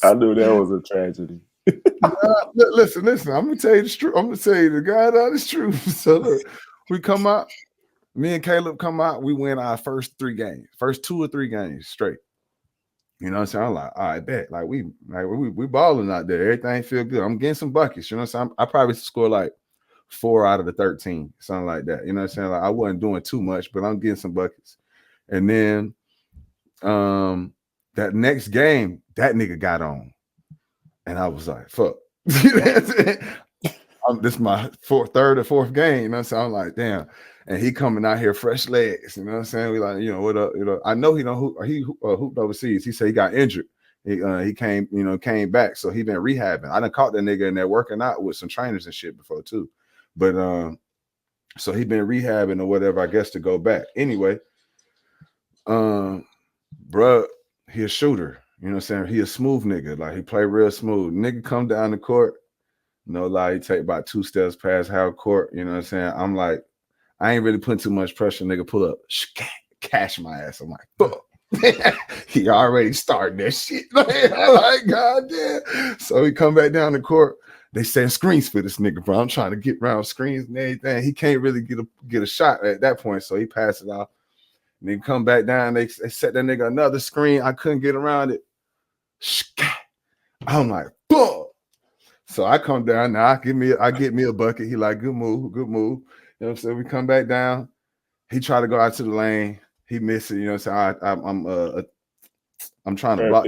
I knew that was a tragedy. Listen. I'm gonna tell you the truth. I'm gonna tell you the God honest truth. So look, we come out. Me and Caleb come out. We win our first 2 or 3 games straight. You know what I'm saying? I'm like, all right, bet. Like we balling out there. Everything feel good. I'm getting some buckets. You know what I'm saying? I probably score like 4 out of the 13, something like that. You know what I'm saying? Like I wasn't doing too much, but I'm getting some buckets. And then that next game, that nigga got on. And I was like, fuck. This is my third or fourth game. You know what I'm saying? I'm like, damn. And he coming out here fresh legs. You know what I'm saying? We like, what up? I know he don't hooped overseas. He said he got injured. He came back. So he been rehabbing. I done caught that nigga in there working out with some trainers and shit before too. But so he been rehabbing or whatever, I guess, to go back. Anyway, bruh, he a shooter. You know what I'm saying? He a smooth nigga. Like he play real smooth. Nigga come down the court. No lie, he take about 2 steps past half court. You know what I'm saying? I'm like, I ain't really putting too much pressure. Nigga pull up, cash my ass. I'm like, fuck. He already started that shit. I'm like, God damn. So he come back down the court. They send screens for this nigga, bro. I'm trying to get around screens and everything. He can't really get a shot at that point. So he passed it off. And then come back down. They set that nigga another screen. I couldn't get around it. I'm like, fuck. So I come down now. I get me a bucket. He like, good move. You know what I'm saying? We come back down. He tried to go out to the lane. He missed it. You know what I'm saying? I'm trying to block.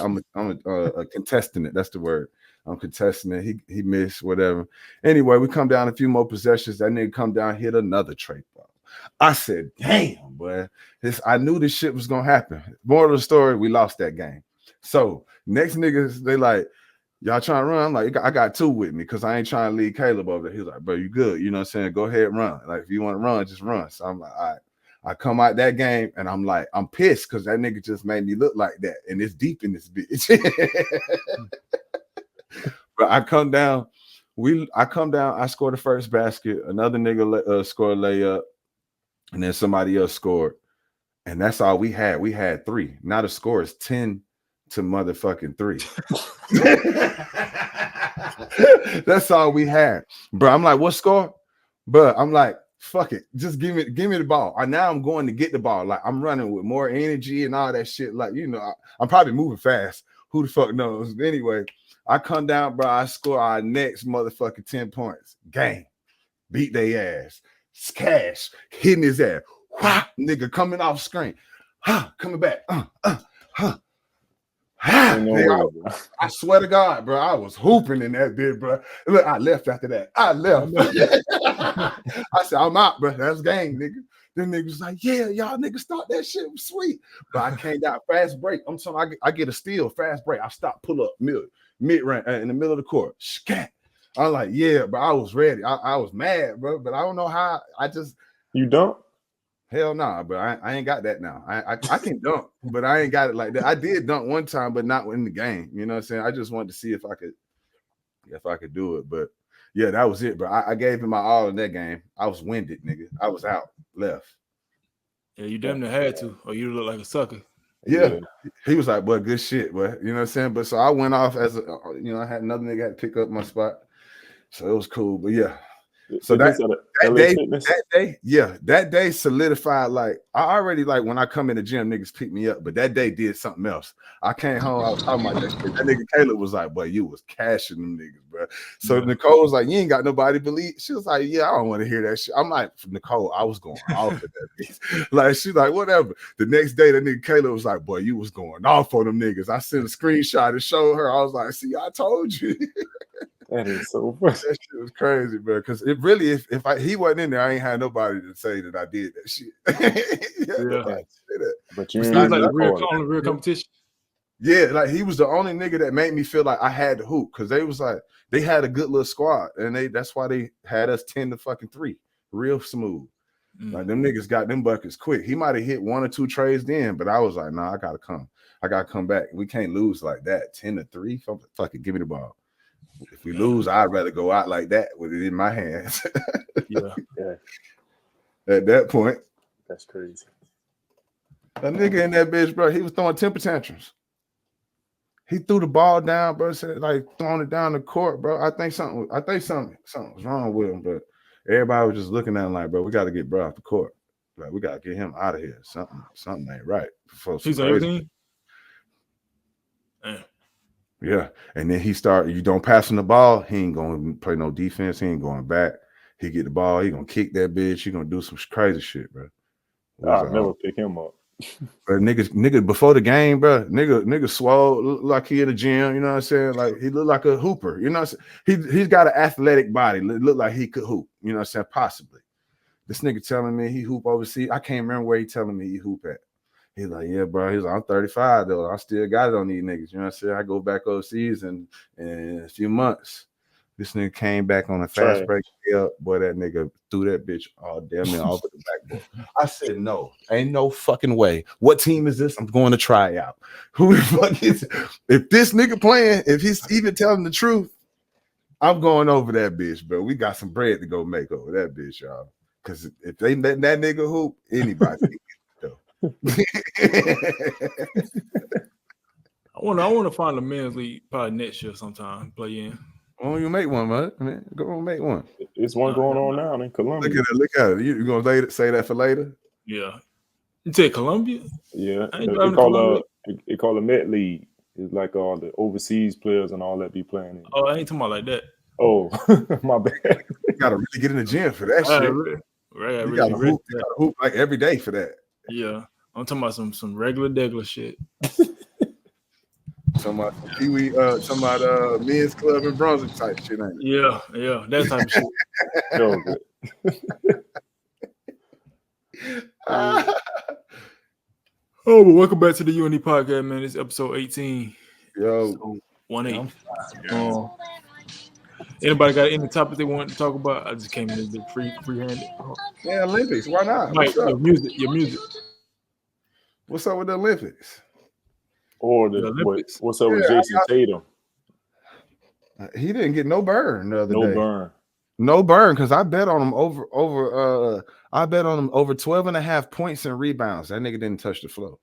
I'm a contesting it. That's the word. I'm contesting it. He missed whatever. Anyway, we come down a few more possessions. That nigga come down, hit another tray ball. I said, damn, boy. I knew this shit was gonna happen. Moral of the story, we lost that game. So next niggas, they like, y'all trying to run? I'm like, I got 2 with me because I ain't trying to leave Caleb over there. He's like, bro, you good. You know what I'm saying? Go ahead and run. Like, if you want to run, just run. So I'm like, all right. I come out that game and I'm like, I'm pissed because that nigga just made me look like that. And it's deep in this bitch. But I come down, I scored the first basket. Another nigga scored a layup. And then somebody else scored. And that's all we had. We had 3. Now the score is 10 to motherfucking 3. That's all we had, bro. I'm like, what score? But I'm like, fuck it, just give me the ball. Now I'm going to get the ball. Like I'm running with more energy and all that shit. Like I'm probably moving fast. Who the fuck knows? Anyway, I come down, bro. I score our next motherfucking 10 points. Game, beat their ass. Cash hitting his ass. Wah, nigga coming off screen. Coming back. I swear to God, bro, I was hooping in that bit, bro. Look, I left after that. I left. I said, I'm out, bro. That's game, nigga. Them niggas like, yeah, y'all niggas thought that shit was sweet. But I came down fast break. I'm talking, I get a steal, fast break. I stop, pull up, mid range in the middle of the court. Scat. I'm like, yeah, but I was ready. I was mad, bro. But I don't know how. You don't? Hell nah, but I ain't got that now. I can dunk, but I ain't got it like that. I did dunk one time, but not in the game. You know what I'm saying? I just wanted to see if I could do it. But yeah, that was it, bro. I gave him my all in that game. I was winded, nigga. I was out, left. Yeah, you damn near had to, or you look like a sucker. Yeah. He was like, "Boy, good shit, boy." You know what I'm saying? But so I went off as I had another nigga had to pick up my spot, so it was cool. But yeah. So that day solidified. Like I already when I come in the gym, niggas pick me up, but that day did something else. I came home, I was talking about that shit. That nigga Caleb was like, "Boy, you was cashing them niggas, bro." So Nicole was like, "You ain't got nobody believe." She was like, "Yeah, I don't want to hear that shit." I'm like, Nicole, I was going off at that bitch. Like she's like, whatever. The next day, that nigga Caleb was like, "Boy, you was going off on them niggas." I sent a screenshot and showed her. I was like, "See, I told you." That is so funny. That shit was crazy, bro. Because it really, if he wasn't in there, I ain't had nobody to say that I did that shit. But you was like the real competition. Yeah, like he was the only nigga that made me feel like I had to hoop because they was like they had a good little squad and that's why they had us 10 to fucking 3, real smooth. Like them niggas got them buckets quick. He might have hit 1 or 2 trays then, but I was like, nah, I gotta come back. We can't lose like that. 10 to 3, fucking give me the ball. If we lose, I'd rather go out like that with it in my hands. yeah. At that point, that's crazy. That nigga in that bitch, bro, he was throwing temper tantrums. He threw the ball down, bro. Said like throwing it down the court, bro. I think something was wrong with him, but everybody was just looking at him like, bro, we got to get bro off the court. Like we got to get him out of here. Something ain't right. Before He's on your team. Yeah, and then he start. You don't pass him the ball, he ain't gonna play no defense. He ain't going back. He get the ball, he gonna kick that bitch. He gonna do some crazy shit, bro. I'll never pick him up. But nigga, before the game, bro, nigga swole, look like he in the gym. You know what I'm saying? Like he look like a hooper. You know what I'm saying? He's got an athletic body. Look like he could hoop. You know what I'm saying? Possibly. This nigga telling me he hoop overseas. I can't remember where he telling me he hoop at. He's like, yeah, bro. He's like, I'm 35 though. I still got it on these niggas. You know what I'm saying? I go back overseas in a few months. This nigga came back on a fast break. Yeah, boy, that nigga threw that bitch all damn near over the backboard. I said, no, ain't no fucking way. What team is this? I'm going to try out. Who the fuck is it? If this nigga playing, if he's even telling the truth, I'm going over that bitch, bro. We got some bread to go make over that bitch, y'all. Because if they let that nigga hoop, anybody can get it, though. I want to find a men's league probably next year sometime. Play in. Oh, you make one, man. Go on, make one. It's one going on now in Columbia. Look at it. You gonna say that for later? Yeah. You say Columbia? Yeah. They call a Met League. It's like all the overseas players and all that be playing in. Oh, I ain't talking about like that. Oh, my bad. You gotta really get in the gym for that shit. You gotta hoop like every day for that. Yeah. I'm talking about some regular shit. Some Pee-wee, men's club in Brunswick type shit, ain't it? Yeah, that type of shit. No, Oh, but welcome back to the UND podcast, man. It's episode 18. Yo, so 1-8. Anybody got any topics they want to talk about? I just came in a bit free-handed. Yeah, Olympics. Why not? Mike, your music. What's up with the Olympics? Or what's up with Jason Tatum? He didn't get no burn the other day. No burn, because I bet on him over 12.5 points and rebounds. That nigga didn't touch the floor.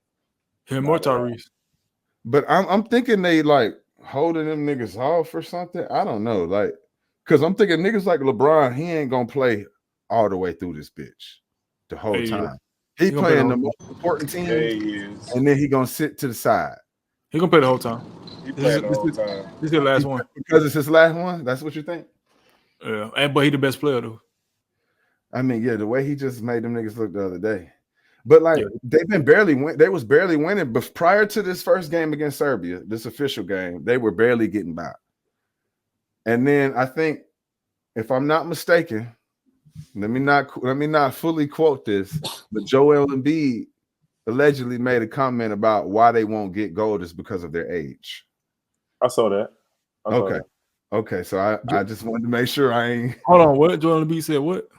Him or Tyrese. But I'm thinking they like holding them niggas off or something. I don't know, like, because I'm thinking niggas like LeBron, he ain't gonna play all the way through this bitch the whole time. He playing the most important team, and then he gonna sit to the side. He gonna play the whole time. This is the last one. Because it's his last one. That's what you think? Yeah, but he the best player though. I mean, yeah, the way he just made them niggas look the other day. But like they've been barely win. They was barely winning, but prior to this first game against Serbia, this official game, they were barely getting by. And then I think, if I'm not mistaken, let me not fully quote this, but Joel Embiid allegedly made a comment about why they won't get gold is because of their age. I saw that. Okay. So I just wanted to make sure I ain't. Hold on. What Joel Embiid said? What?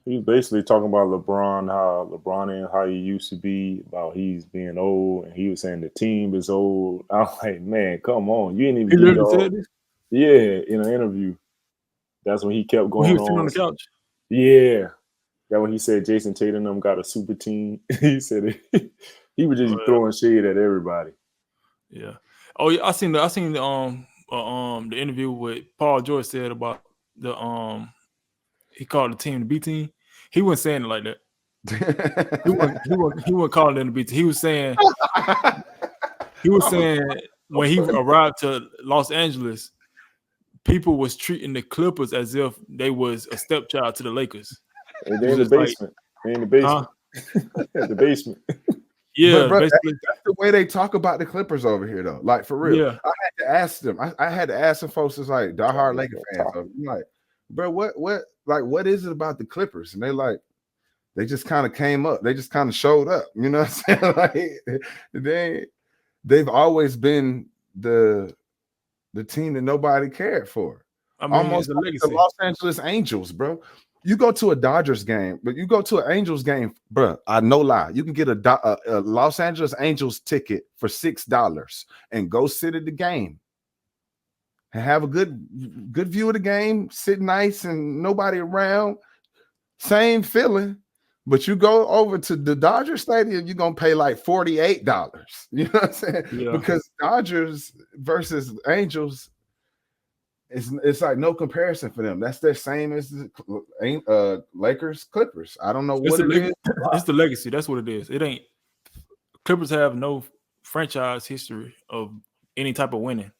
He was basically talking about LeBron, how he used to be, about he's being old, and he was saying the team is old. I was like, man, come on, you ain't even. He literally said this? Yeah, in an interview. That's when he kept going. He was sitting on the couch. Yeah. That when he said Jason Tatum them got a super team. He said he was just throwing shade at everybody. Yeah. Oh yeah, I seen the interview with Paul George said about the he called the team the B team. He wasn't saying it like that. he wasn't calling it the B team. He was saying when he arrived to Los Angeles, people was treating the Clippers as if they was a stepchild to the Lakers. They in the basement. They in the basement. At the basement. Yeah, but bro, basically that's the way they talk about the Clippers over here, though. Like for real. Yeah. I had to ask them. I had to ask some folks that's like diehard Laker fans. I'm like, bro, what is it about the Clippers? And they just kind of came up. They just kind of showed up. You know what I'm saying? Like they've always been the team that nobody cared for. I mean, almost like the Los Angeles Angels, bro. You go to a Dodgers game, but you go to an Angels game, bro. I no lie. You can get a Los Angeles Angels ticket for $6 and go sit at the game and have a good view of the game, sit nice and nobody around. Same feeling, But you go over to the Dodger Stadium, you're gonna pay like $48. You know what I'm saying? Yeah. Because Dodgers versus Angels, it's like no comparison for them. That's their same as the Lakers, Clippers. I don't know what it is. It's the legacy. That's what it is. It ain't. Clippers have no franchise history of any type of winning.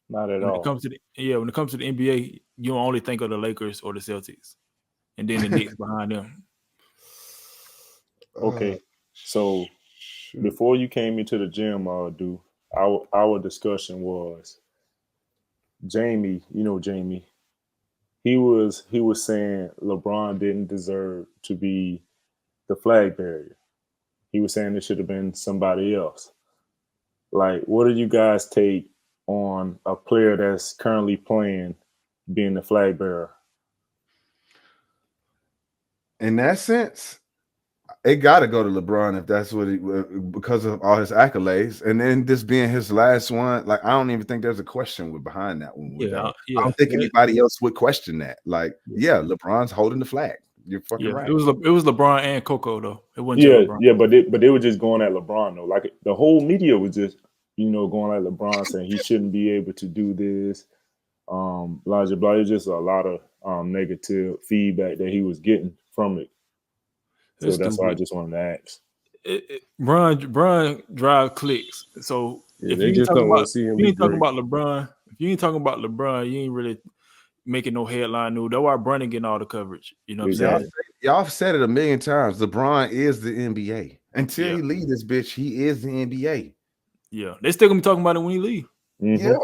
Not at When all. it comes to when it comes to the NBA, you only think of the Lakers or the Celtics, and then the Knicks behind them. Okay, so before you came into the gym, dude, our discussion was Jamie. You know Jamie. He was saying LeBron didn't deserve to be the flag bearer. He was saying it should have been somebody else. Like, what do you guys take on a player that's currently playing being the flag bearer? In that sense, it got to go to LeBron if that's what because of all his accolades, and then this being his last one. Like, I don't even think there's a question behind that one. I don't think anybody else would question that. Like, yeah, LeBron's holding the flag. You're fucking right. It was LeBron and Coco though. It wasn't just LeBron. but they were just going at LeBron though. Like the whole media was just going at LeBron saying he shouldn't be able to do this. Blah blah blah. It's just a lot of negative feedback that he was getting from it. So that's why I just wanted to ask. Bron drive clicks. So if you ain't talking about LeBron, you ain't really making no headline news. That's why Bron getting all the coverage. You know what I'm saying? Y'all have said it a million times. LeBron is the NBA. Until he leave this bitch, he is the NBA. Yeah, they still gonna be talking about it when he leave. Yeah.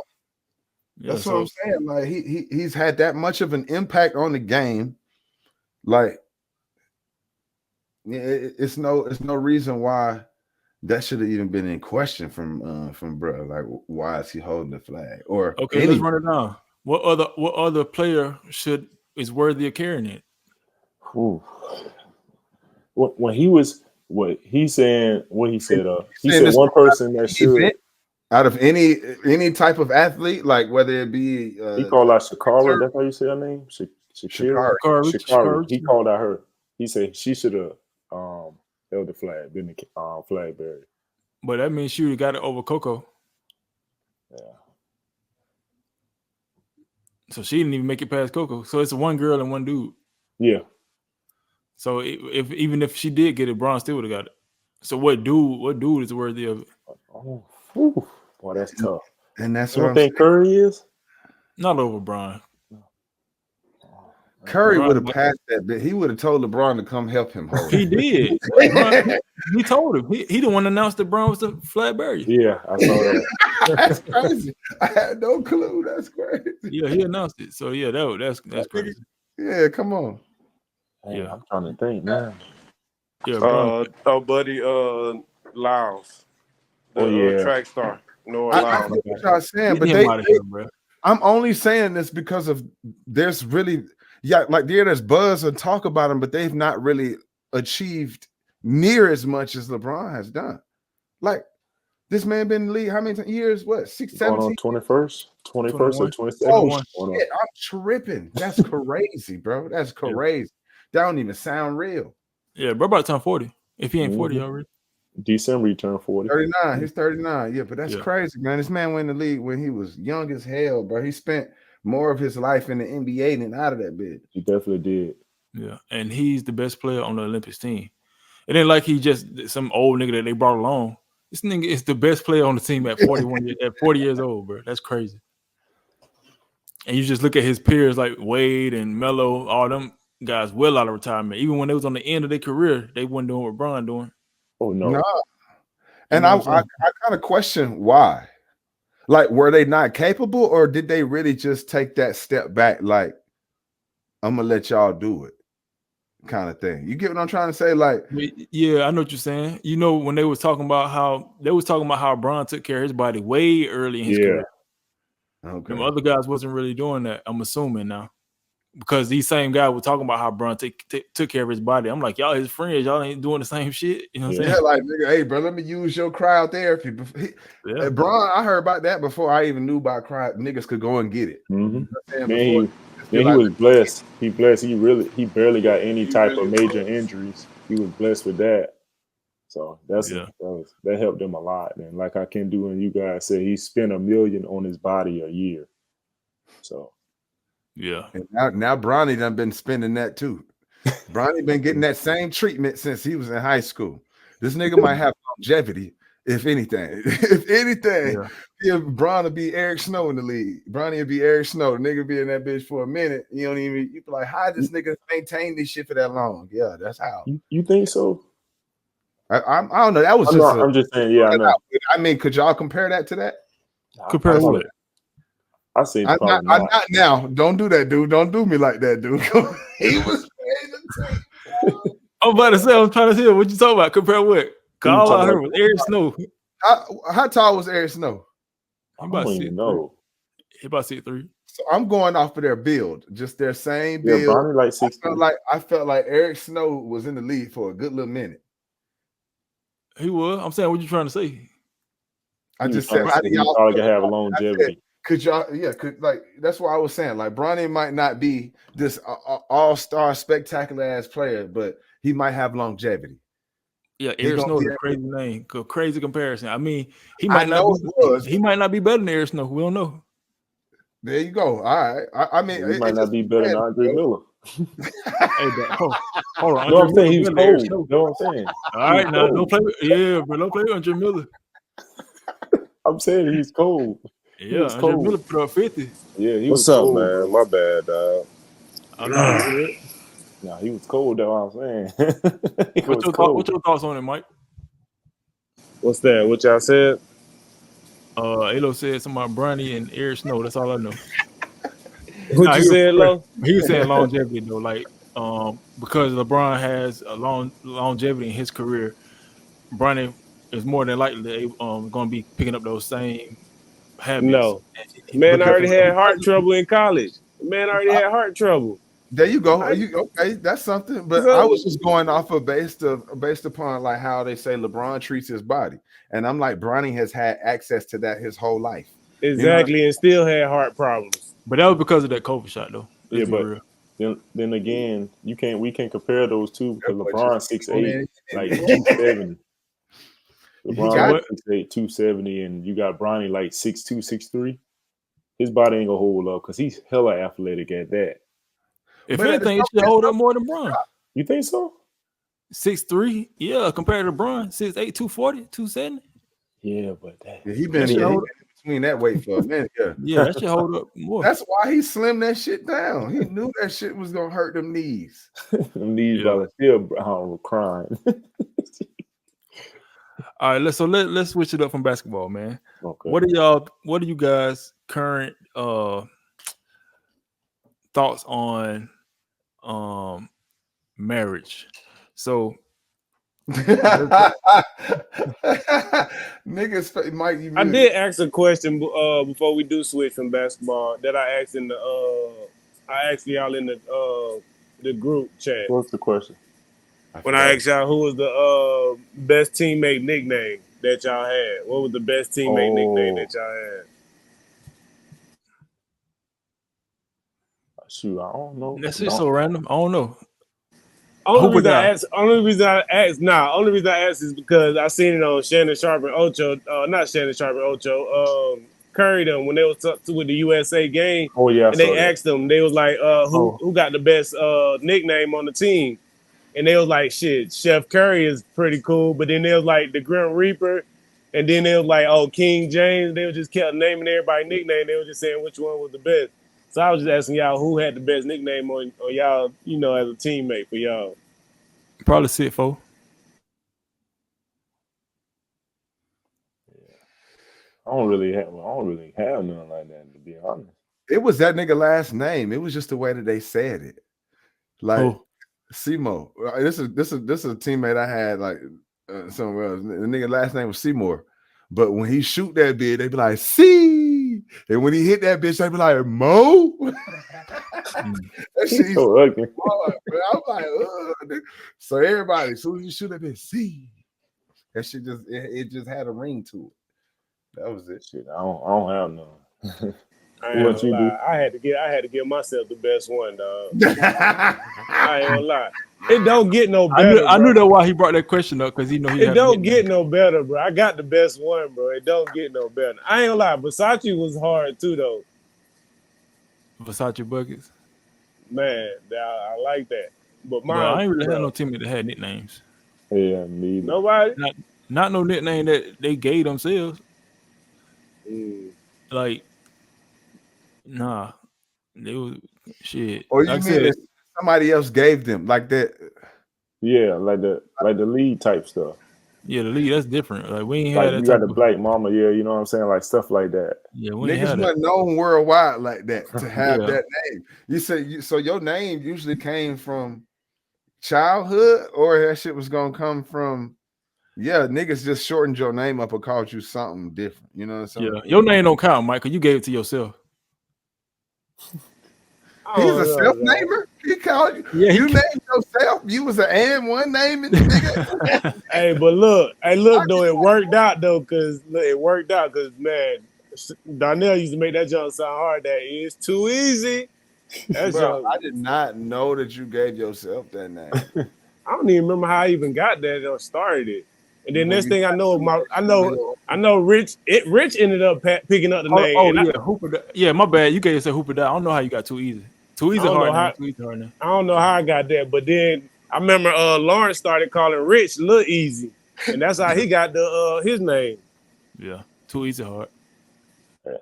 That's what I'm saying. Like he's had that much of an impact on the game. Like, it's no reason why that should have even been in question from bro. Like, why is he holding the flag? Or let's run it down. What other player is worthy of carrying it? Ooh. When he was he said one person that should out of any type of athlete, like whether it be he called out Shakara. That's how you say her name, Shakari. He called out her. He said she should have held the flag, been the flag bearer. But that means she would have got it over Coco. Yeah. So she didn't even make it past Coco. So it's one girl and one dude. Yeah. So even if she did get it, Bron still would have got it. So what dude is worthy of it? Oh, whew. Boy, that's tough. And that's what I think Curry is. Not over Bron. Curry would have passed that bit. He would have told LeBron to come help him hold. He did. He told him. He the one announced that Bron was the flag bearer. Yeah, I saw that. That's crazy. I had no clue. That's crazy. Yeah, he announced it. So yeah, that's crazy. Yeah, come on. Yeah, I'm trying to think now. Yeah, buddy, Lyles. Track star. No, I get what y'all saying, but I'm only saying this because of there's really there's buzz and talk about him, but they've not really achieved near as much as LeBron has done. Like, this man been in the league how many years? What, 6, 17? 21st or 22nd? Oh shit, I'm tripping. That's crazy, bro. That's crazy. That don't even sound real. Yeah, bro, about to turn 40. If he ain't 40 already. December he turned 40. 39. He's 39. Yeah, but that's crazy, man. This man went in the league when he was young as hell, bro. He spent more of his life in the NBA than out of that bitch. He definitely did. Yeah, and he's the best player on the Olympics team. It ain't like he just some old nigga that they brought along. This nigga is the best player on the team at 40 years old, bro. That's crazy. And you just look at his peers like Wade and Melo, all them guys well out of retirement. Even when they was on the end of their career, they wasn't doing what Bron doing. Oh no. And I kind of question why. Like, were they not capable, or did they really just take that step back? Like, I'm gonna let y'all do it, kind of thing. You get what I'm trying to say? Like, yeah, I know what you're saying. You know, when they was talking about how Bron took care of his body way early in his career. Okay. Them other guys wasn't really doing that. I'm assuming now, because these same guys were talking about how Bron took care of his body. I'm like, y'all his friends, y'all ain't doing the same shit. You know what I'm saying? Yeah, like, nigga, hey, bro, let me use your cryotherapy. Bron, I heard about that before I even knew about niggas could go and get it. Mm-hmm. You know Yeah, he was blessed. He blessed. He barely got any type of major injuries. He was blessed with that. So that helped him a lot. And like I can do, and you guys said, he spent $1 million on his body a year. So yeah. And now Bronny done been spending that too. Bronny been getting that same treatment since he was in high school. This nigga might have longevity, if anything. If anything, if Bron would be Eric Snow in the league. Bronny would be Eric Snow. The nigga be in that bitch for a minute. You don't even, you be like, how this nigga maintain this shit for that long? Yeah, that's how. You think so? I don't know. That was I'm just saying, yeah, I know. I mean, could y'all compare that to that? Compare what? I say I'm probably not. I'm not now. Don't do that, dude. Don't do me like that, dude. He was I'm about to say, I'm trying to see what you talking about. Compare what? All I heard was Eric Snow. How tall was Eric Snow? I don't even know. He about 6'3". So I'm going off of their build, just their same build. Yeah, Bronny like 6'3". I felt like Eric Snow was in the league for a good little minute. He was. I'm saying, what you trying to say? I just said, how do y'all probably can have a longevity? Could y'all? Yeah, could like that's what I was saying. Like Bronny might not be this all-star spectacular ass player, but he might have longevity. Yeah, Eric Snow is a crazy name, crazy comparison. I mean, he might not be better than Eric Snow. We don't know. There you go. All right. I mean, he might not be better than Andre Miller. Hey, hold on. No, I'm saying he was cold. You know what I'm saying? All right, now don't play with, but don't play with Andre Miller. I'm saying he's cold. Yeah, Andre Miller put up 50. Yeah, he What's was up, cold, man? bro. My bad, dog. I'm not good. No, he was cold. That's what I'm saying. What's your thoughts on it, Mike? What's that? What y'all said? Elo said something about Bronny and Eric Snow. That's all I know. What you said, Lo? He was saying longevity though, like because LeBron has a longevity in his career, Bronny is more than likely going to be picking up those same habits. No, man already had heart trouble in college. Man already had heart trouble. There you go. Okay, that's something. But I was just going off of based upon like how they say LeBron treats his body, and I'm like, Bronny has had access to that his whole life. Exactly, and still had heart problems. But that was because of that COVID shot, though. Yeah, but then again, we can't compare those two because LeBron 6'8", like 270. LeBron 6'8", 270, and you got Bronny like 6'2", 6'3". His body ain't gonna hold up because he's hella athletic at that. If anything, it should hold up more than Bron. You think so? 6'3", yeah, compared to Bron, 6'8", 240, 270. Yeah, but he been in between that weight for a minute. Yeah, that should hold up more. That's why he slimmed that shit down. He knew that shit was gonna hurt them knees. Them knees probably still crying. All right, let's switch it up from basketball, man. Okay. What are you guys current thoughts on marriage? So niggas, Mike, I did ask a question before we do switch from basketball that I asked in the I asked y'all in the group chat. What's the question? When I asked y'all who was the best teammate nickname that y'all had, what was the best teammate nickname that y'all had? Shoot, I don't know. That's just so random. I don't know. Only reason I asked is because I seen it on Shannon Sharp and Ocho, not Shannon Sharp and Ocho, Curry them when they was with the USA game. Oh yeah, and they asked them, they was like, who got the best nickname on the team? And they was like, shit, Chef Curry is pretty cool. But then they was like the Grim Reaper, and then they was like, oh, King James. They just kept naming everybody nickname. They were just saying which one was the best. So I was just asking y'all who had the best nickname on y'all, as a teammate for y'all. Probably Sitfo. Yeah. I don't really have nothing like that, to be honest. It was that nigga last name. It was just the way that they said it. Like Seymour. This is a teammate I had like somewhere else. The nigga last name was Seymour. But when he shoot that bitch, they be like, see. And when he hit that bitch, they be like, Mo. That shit's so ugly. I'm like, ugh. So everybody, as soon as you shoot that bitch, see. That shit just had a ring to it. That was it. Shit, I don't have none. I What you do? I had to give myself the best one, dog. I ain't gonna lie. It don't get no better. I knew that why he brought that question up because he know he It had don't get no better, bro. I got the best one, bro. It don't get no better. I ain't gonna lie. Versace was hard too, though. Versace buckets. Man, I like that. But But I ain't really had no teammate that had nicknames. Yeah, me either. Nobody. Not no nickname that they gave themselves. Like, nah, they was shit. Or you like mean that somebody else gave them like that? Yeah, like the lead type stuff. Yeah, the lead, that's different. Like we ain't Like had that. you got the black mama, yeah, you know what I'm saying, like stuff like that. Yeah, we ain't had Niggas weren't that. known worldwide like that to have Yeah. that name. You say so your name usually came from childhood, or that shit was gonna come from niggas just shortened your name up or called you something different. You know what I'm saying? Yeah, your name don't count, Mike, because you gave it to yourself. He's a self-namer. He called you. Yeah, you named yourself. You was an and one name in the nigga. Hey, but look though, it worked out though, cause man, Donnell used to make that jump sound hard. That is too easy. Bro, I did not know that you gave yourself that name. I don't even remember how I even got that or started it. And then next thing I know, Rich ended up picking up the name. Oh yeah, Hooper. Yeah, my bad. You gave yourself Hooper. I don't know how you got Too Easy. Too Easy hard name. I don't know how I got that, but then I remember Lawrence started calling Rich Lil Easy, and that's how he got the his name. Yeah, Too Easy hard. Yeah,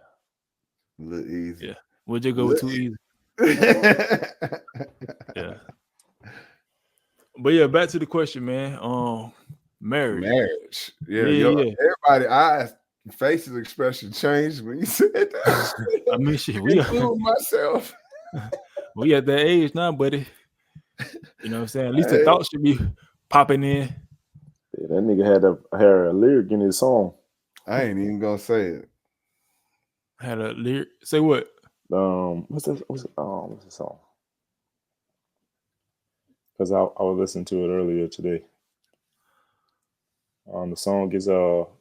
Lil Easy. Yeah, would you go with Too Easy? Yeah. But yeah, back to the question, man. Marriage. Yeah. Everybody eyes, faces expression changed when you said that. I mean, shit, we include myself. We at that age now, buddy. You know what I'm saying? At least the thoughts should be popping in. Yeah, that nigga had a lyric in his song. I ain't even gonna say it. Had a lyric. Say what? What's the song? Because I was listening to it earlier today. The song is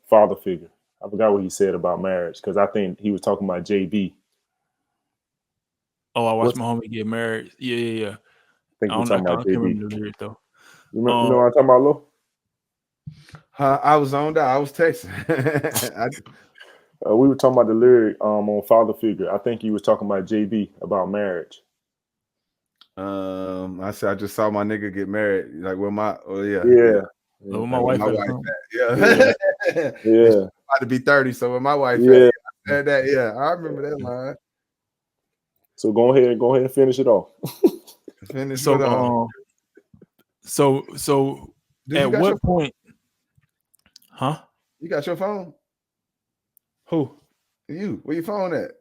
Father Figure. I forgot what he said about marriage because I think he was talking about JB. Oh, I watched my homie get married. Yeah. I think we're talking about JB. I can't remember the lyric though. You know what I'm talking about, Lo? I was on that. I was texting. We were talking about the lyric on Father Figure. I think he was talking about JB about marriage. I said I just saw my nigga get married. Like with my with my wife. Yeah. About to be 30. So with my wife, I said that. Yeah, I remember that line. So go ahead and finish it off. So at what point? Huh? You got your phone? Who? You? Where your phone at?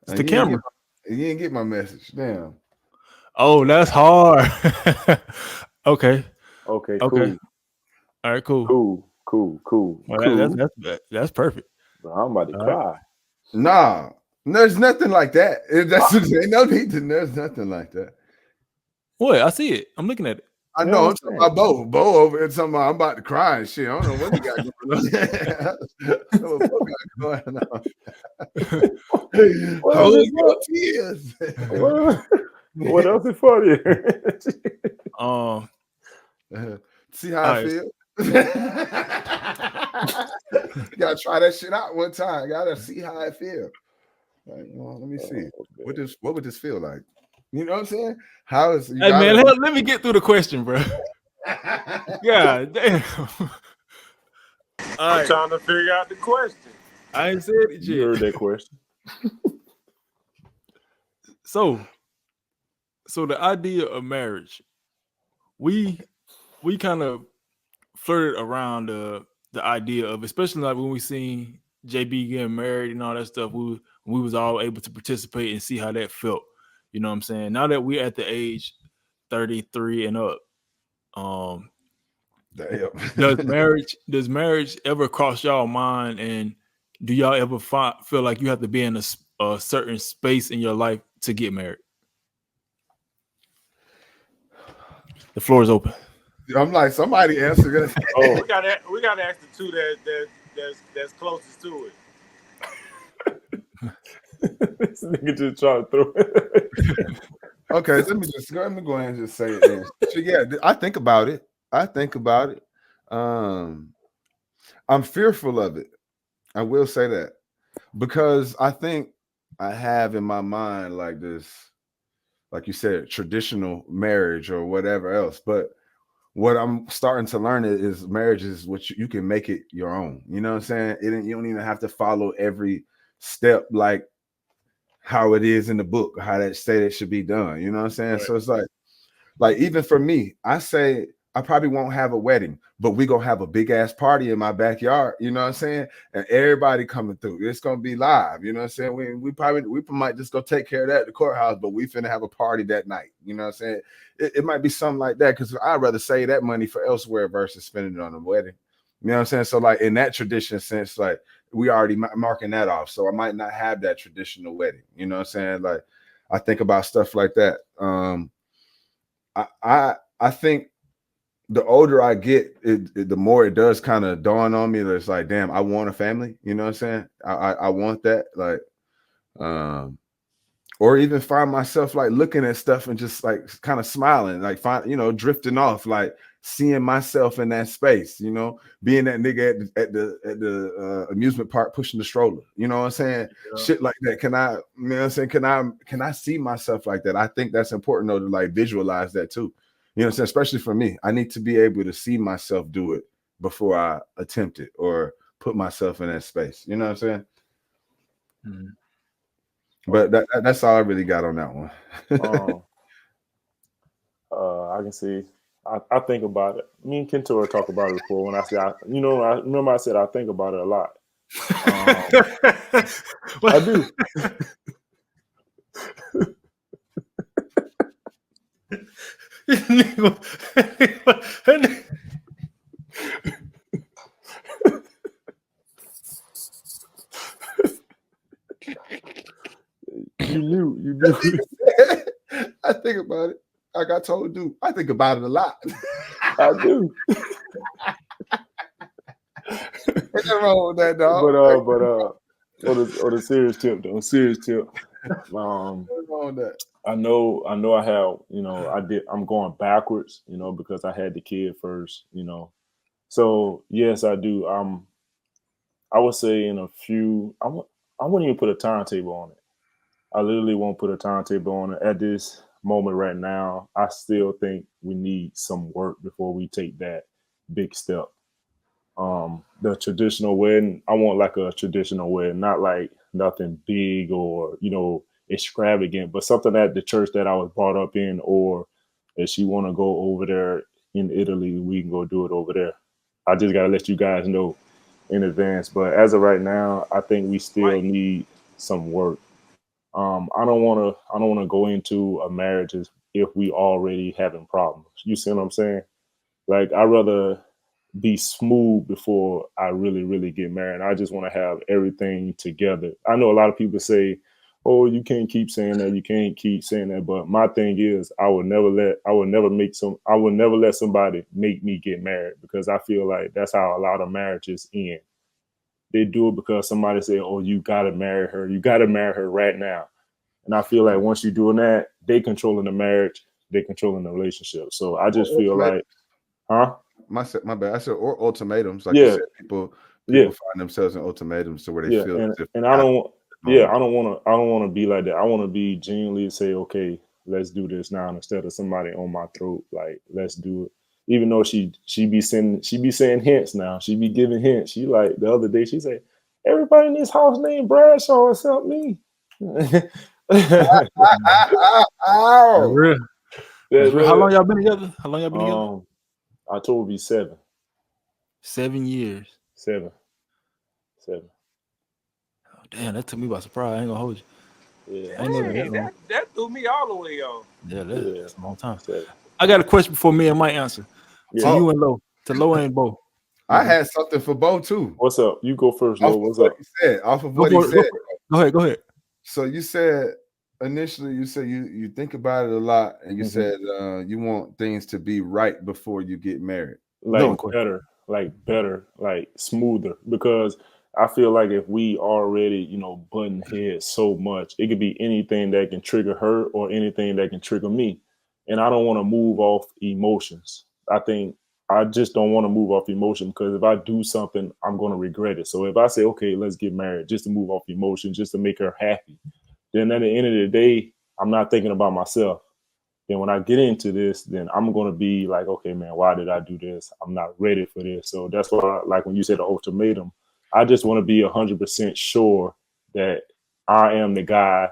It's the camera. You didn't get my message. Damn. Oh, that's hard. Okay. Cool. All right, cool. Well, that's perfect. Bro, I'm about to cry. Nah, there's nothing like that. Ain't no need to. There's nothing like that. What? I see it. I'm looking at it. I know. I'm talking about Bo. Bo over here talking about I'm about to cry and shit. I don't know what he got going on. Hold your tears. What else is funny? See how I feel. You gotta try that shit out one time. You gotta see how I feel. Like, let me see. What would this feel like? You know what I'm saying? How is hey man, let me get through the question, bro. God damn. I'm trying to figure out the question. I ain't said it yet. You heard that question. So the idea of marriage, we kind of flirted around the idea of, especially like when we seen JB getting married and all that stuff, we was all able to participate and see how that felt. You know what I'm saying? Now that we're at the age 33 and up, does marriage ever cross y'all mind, and do y'all ever feel like you have to be in a certain space in your life to get married? The floor is open. I'm like, somebody answer this. We gotta ask the two that that's closest to it. This nigga just trying to throw it. Okay, let me go ahead and just say it then. So yeah, I think about it. I'm fearful of it. I will say that because I think I have in my mind like this, like you said, traditional marriage or whatever else. But what I'm starting to learn is marriage is what you can make it your own. You know what I'm saying? You don't even have to follow every step like how it is in the book, how that say it should be done. You know what I'm saying? Right. So it's like even for me, I say I probably won't have a wedding, but we gonna have a big ass party in my backyard. You know what I'm saying? And everybody coming through. It's gonna be live. You know what I'm saying? We might just go take care of that at the courthouse, but we finna have a party that night. You know what I'm saying? It might be something like that because I'd rather save that money for elsewhere versus spending it on a wedding. You know what I'm saying? So like in that tradition sense, like we already marking that off. So I might not have that traditional wedding. You know what I'm saying? Like I think about stuff like that. I think the older I get, the more it does kind of dawn on me that it's like, damn, I want a family. You know what I'm saying? I want that. Like, or even find myself like looking at stuff and just like kind of smiling, like drifting off, like seeing myself in that space, being that nigga at the amusement park pushing the stroller. You know what I'm saying? Yeah. Shit like that. Can I, you know what I'm saying? Can I see myself like that? I think that's important though, to like visualize that too. You know what I'm saying? Especially for me, I need to be able to see myself do it before I attempt it or put myself in that space. You know what I'm saying? Mm-hmm. But that's all I really got on that one. I can see. I think about it. Me and Kentora talk about it before. When I say, I remember I said I think about it a lot. I do. You knew. I think about it. Like I told you, I think about it a lot. I do. What's wrong with that, dog? But on a serious tip, though. Serious tip. What's wrong with that? I know I have, I'm going backwards, because I had the kid first, So yes, I do. I would say in a few, I wouldn't even put a timetable on it. I literally won't put a timetable on it at this moment right now. I still think we need some work before we take that big step. The traditional wedding, I want like a traditional wedding, not like nothing big or, extravagant, but something at the church that I was brought up in, or if she want to go over there in Italy, we can go do it over there. I just got to let you guys know in advance. But as of right now, I think we still need some work. I don't want to go into a marriage if we already having problems. You see what I'm saying? Like I'd rather be smooth before I really, really get married. I just want to have everything together. I know a lot of people say, "Oh, you can't keep saying that. You can't keep saying that." But my thing is, I would never let somebody make me get married, because I feel like that's how a lot of marriages end. They do it because somebody say, "Oh, you gotta marry her. You gotta marry her right now." And I feel like once you're doing that, they controlling the marriage, they controlling the relationship. So I just feel like, huh? My bad. I said or ultimatums, like you said, people find themselves in ultimatums to where they feel as if I don't want to be like that. I want to be genuinely say, okay, let's do this now, instead of somebody on my throat. Like, let's do it. Even though she be saying hints now. She be giving hints. She like the other day she said, everybody in this house named Bradshaw except me. Oh, real. How long y'all been together? I told you 7. 7 years. 7. Oh, damn, that took me by surprise. I ain't gonna hold you. Yeah, that threw me all the way off. Yeah, that's a long time. 7. I got a question before me and Mike answer. To you and Lo, to Lo and Bo. I had something for Bo too. What's up? You go first, Lo. What's up? Off of what he said. Go ahead. So you said initially, you think about it a lot, and you said you want things to be right before you get married. Like better. like better, like smoother, because I feel like if we already, you know, button heads so much, it could be anything that can trigger her or anything that can trigger me. And I don't want to move off emotions. I think I just don't want to move off emotion, because if I do something, I'm going to regret it. So if I say, okay, let's get married just to move off emotion, just to make her happy, then at the end of the day, I'm not thinking about myself. Then when I get into this, then I'm going to be like, okay, man, why did I do this? I'm not ready for this. So that's why, like when you said the ultimatum, I just want to be 100% sure that I am the guy,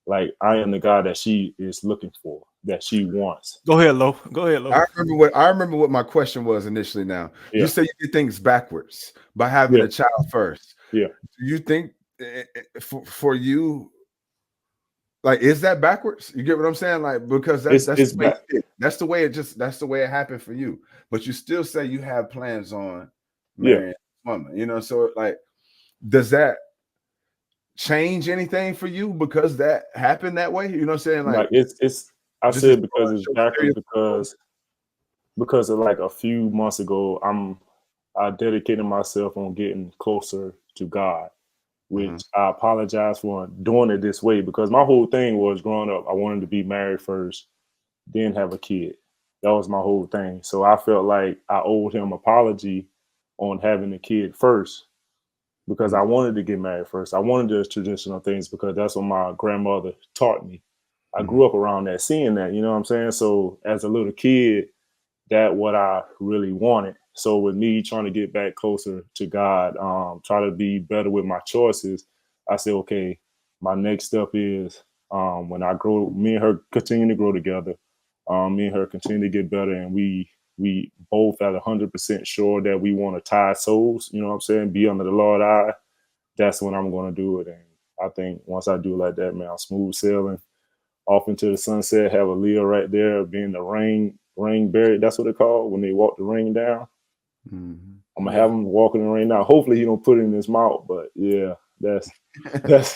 like I am the guy that she is looking for, that she wants. Go ahead, Lo. Go ahead, Lo. I remember what my question was initially. Now Yeah. you say you did things backwards by having Yeah. a child first. Yeah. Do you think for you, like, is that backwards? You get what I'm saying? Like, because that's the way it happened for you. But you still say you have plans on marrying a woman, you know. So like, does that change anything for you because that happened that way? You know what I'm saying? Like it's I said because it's backwards because of like a few months ago, I dedicated myself on getting closer to God, which I apologize for doing it this way, because my whole thing was growing up, I wanted to be married first, then have a kid. That was my whole thing. So I felt like I owed him apology on having a kid first, because I wanted to get married first. I wanted those traditional things because that's what my grandmother taught me. I grew up around that, seeing that, you know what I'm saying? So as a little kid, that what I really wanted. So with me trying to get back closer to God, try to be better with my choices, I said, okay, my next step is when I grow, me and her continue to grow together, me and her continue to get better, and we both at 100% sure that we want to tie souls, you know what I'm saying, be under the Lord eye. That's when I'm going to do it. And I think once I do it like that, man, I'm smooth sailing off into the sunset, have a Leo right there, being the ring buried. That's what they call when they walk the ring down. I'm gonna have him walking in the rain now. Hopefully he don't put it in his mouth, but yeah, that's.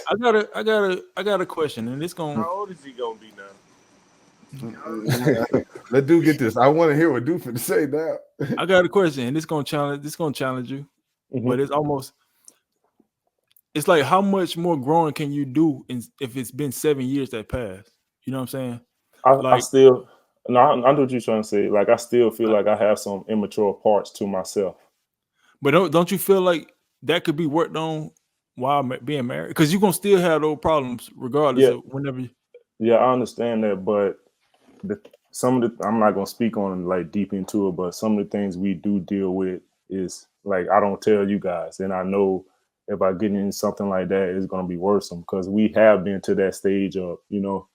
I got a question, and it's gonna. How old is he gonna be now? Let Duke get this. I want to hear what Duke finna say now. I got a question, and it's gonna challenge you, but it's almost. It's like, how much more growing can you do if it's been 7 years that passed? You know what I'm saying? I still, no, I know what you're trying to say. Like I still feel like I have some immature parts to myself. But don't you feel like that could be worked on while being married? Because you're gonna still have those problems regardless of whenever. Yeah, I understand that, but some of the, I'm not gonna speak on like deep into it, but some of the things we do deal with is like I don't tell you guys, and I know if I get into something like that, it's gonna be worrisome, because we have been to that stage of, you know.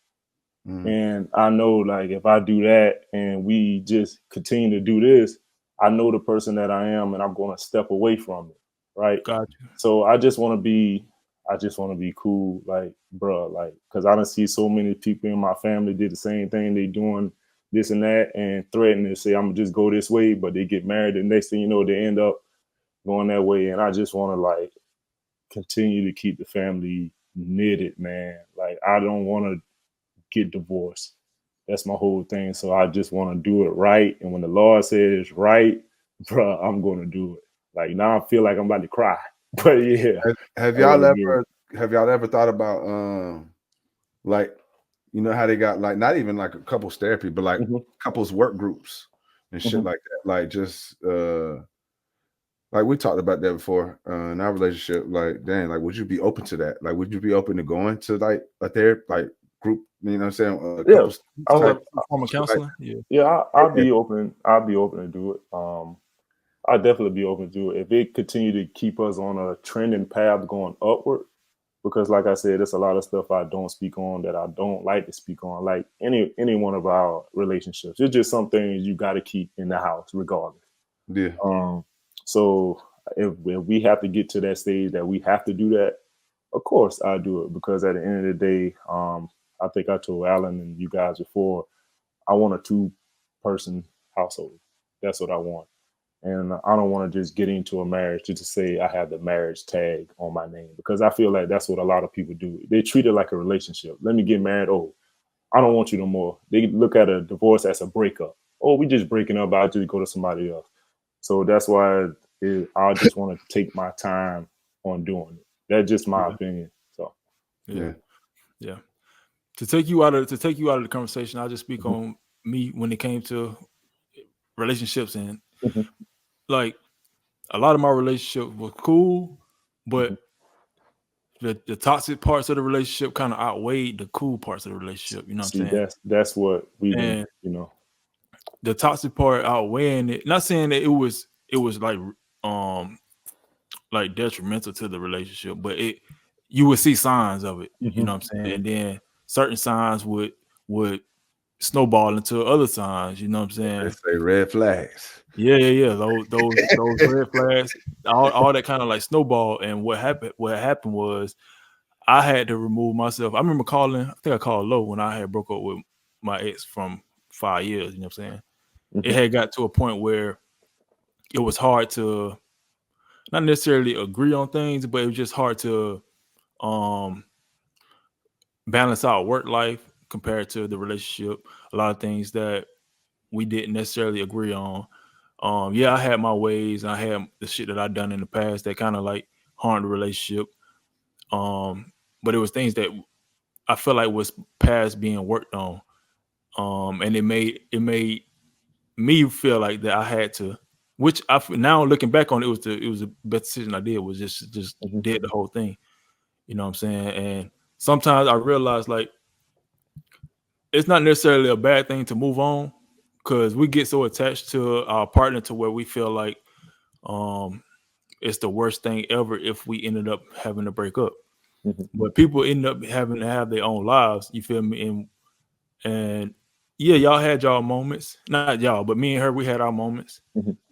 And I know, like, if I do that and we just continue to do this, I know the person that I am, and I'm going to step away from it, right? Gotcha. So I just want to be cool, like, bro, like, because I don't see so many people in my family did the same thing. They doing this and that and threatening to say I'm gonna just go this way, but they get married. The next thing you know, they end up going that way. And I just want to like continue to keep the family knitted, man. Like I don't want to get divorced. That's my whole thing. So I just want to do it right. And when the Lord says it's right, bro, I'm going to do it. Like now I feel like I'm about to cry. But yeah. Have y'all ever thought about like, you know how they got like not even like a couples therapy, but like couples work groups and shit like that. Like just like we talked about that before in our relationship. Like, dang, like would you be open to that? Like would you be open to going to like a therapy like group, you know what I'm saying? Yeah. Form of counseling. I'll be open. I'll be open to do it. I'll definitely be open to do it if it continue to keep us on a trending path going upward. Because like I said, there's a lot of stuff I don't speak on that I don't like to speak on. Like any one of our relationships, it's just some things you got to keep in the house regardless. Yeah. So if we have to get to that stage that we have to do that, of course I do it, because at the end of the day, I think I told Alan and you guys before, I want a 2-person household. That's what I want. And I don't want to just get into a marriage just to say I have the marriage tag on my name, because I feel like that's what a lot of people do. They treat it like a relationship. Let me get married. Oh, I don't want you no more. They look at a divorce as a breakup. Oh, we just breaking up. I'll just go to somebody else. So that's why I just want to take my time on doing it. That's just my opinion. So yeah. To take you out of the conversation, I'll just speak on me when it came to relationships, and like a lot of my relationships were cool, but the toxic parts of the relationship kind of outweighed the cool parts of the relationship. You know what I'm saying? That's what we've been, And you know. the toxic part outweighing it. Not saying that it was like detrimental to the relationship, but you would see signs of it. You know what I'm saying? And then certain signs would snowball into other signs. You know what I'm saying? They say red flags. Yeah. Those red flags, all that kind of like snowball. And what happened was I had to remove myself. I remember calling. I think I called Low when I had broke up with my ex from 5 years. You know what I'm saying? It had got to a point where it was hard to not necessarily agree on things, but it was just hard to balance out work life compared to the relationship. A lot of things that we didn't necessarily agree on. I had my ways, and I had the shit that I'd done in the past that kind of like harmed the relationship. But it was things that I felt like was past being worked on. And it made me feel like that I had to, which now looking back on it, it was the best decision I did, was just did the whole thing. You know what I'm saying? And sometimes I realized like it's not necessarily a bad thing to move on, because we get so attached to our partner to where we feel like it's the worst thing ever if we ended up having to break up. But people end up having to have their own lives. You feel me? And yeah, y'all had y'all moments. Not y'all, but me and her, we had our moments,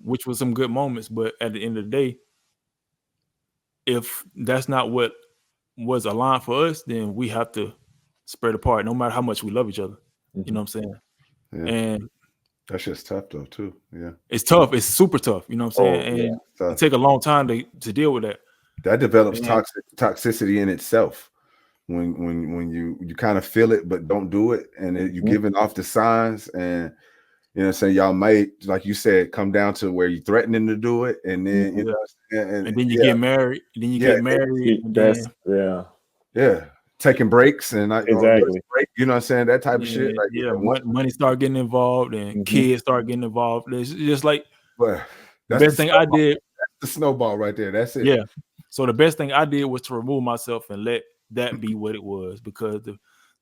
which was some good moments. But at the end of the day, if that's not what was aligned for us, then we have to spread apart, no matter how much we love each other. You know what I'm saying? Yeah. And that's just tough though too. Yeah, it's tough. It's super tough. You know what I'm saying? And it take a long time to deal with that. That develops toxicity in itself. When you kind of feel it but don't do it, and you're giving off the signs, and you know what I'm saying, y'all might, like you said, come down to where you're threatening to do it, and then you know, and then you get married, and then taking breaks, and exactly, you know what I'm saying, that type of shit. Like money start getting involved, and kids start getting involved. It's just like, but the best thing I did, that's the snowball right there. That's it. Yeah. So the best thing I did was to remove myself and let that be what it was, because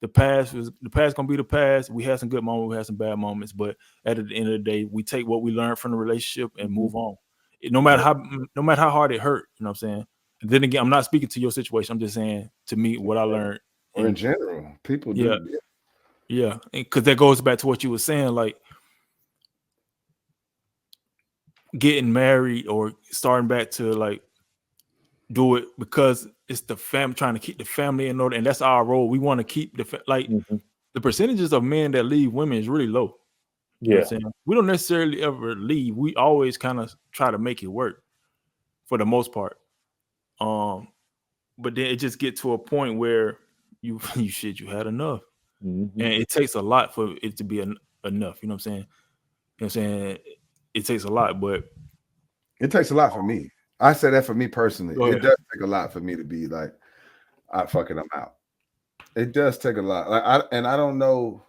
the past gonna be the past. We had some good moments, we had some bad moments, but at the end of the day, we take what we learned from the relationship and move on. No matter how hard it hurt, you know what I'm saying? And then again, I'm not speaking to your situation. I'm just saying, to me, what I learned. Or in general, people do. Yeah. Because that goes back to what you were saying, like getting married or starting back to like do it because it's the family, trying to keep the family in order, and that's our role. We want to keep the percentages of men that leave women is really low. You know what I'm saying? We don't necessarily ever leave. We always kind of try to make it work for the most part. But then it just get to a point where you had enough. And it takes a lot for it to be enough. You know what I'm saying? You know what I'm saying? It takes a lot, but it takes a lot for me. I say that for me personally. It does take a lot for me to be like, I'm out. It does take a lot. Like I don't know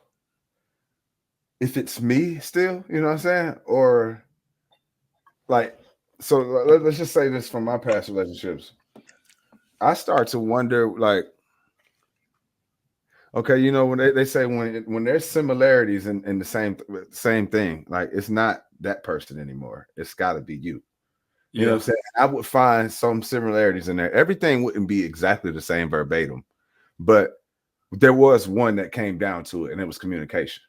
if it's me still, you know what I'm saying? Or like, so let's just say this from my past relationships. I start to wonder, like, okay, you know, when they say when there's similarities in the same thing, like it's not that person anymore. It's gotta be you. You know what I'm saying? I would find some similarities in there. Everything wouldn't be exactly the same verbatim, but there was one that came down to it, and it was communication.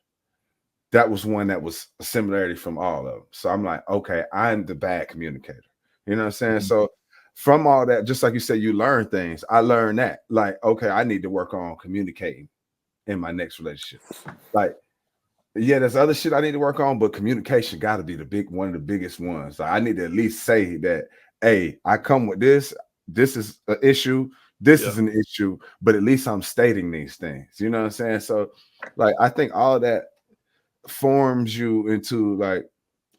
That was one that was a similarity from all of them. So I'm like, okay, I'm the bad communicator. You know what I'm saying? So from all that, just like you said, you learn things. I learned that, like, okay, I need to work on communicating in my next relationship. Like, yeah, there's other shit I need to work on, but communication got to be one of the biggest ones. Like, I need to at least say that, hey, I come with this. This is an issue. This is an issue, but at least I'm stating these things. You know what I'm saying? So, like, I think all of that forms you into like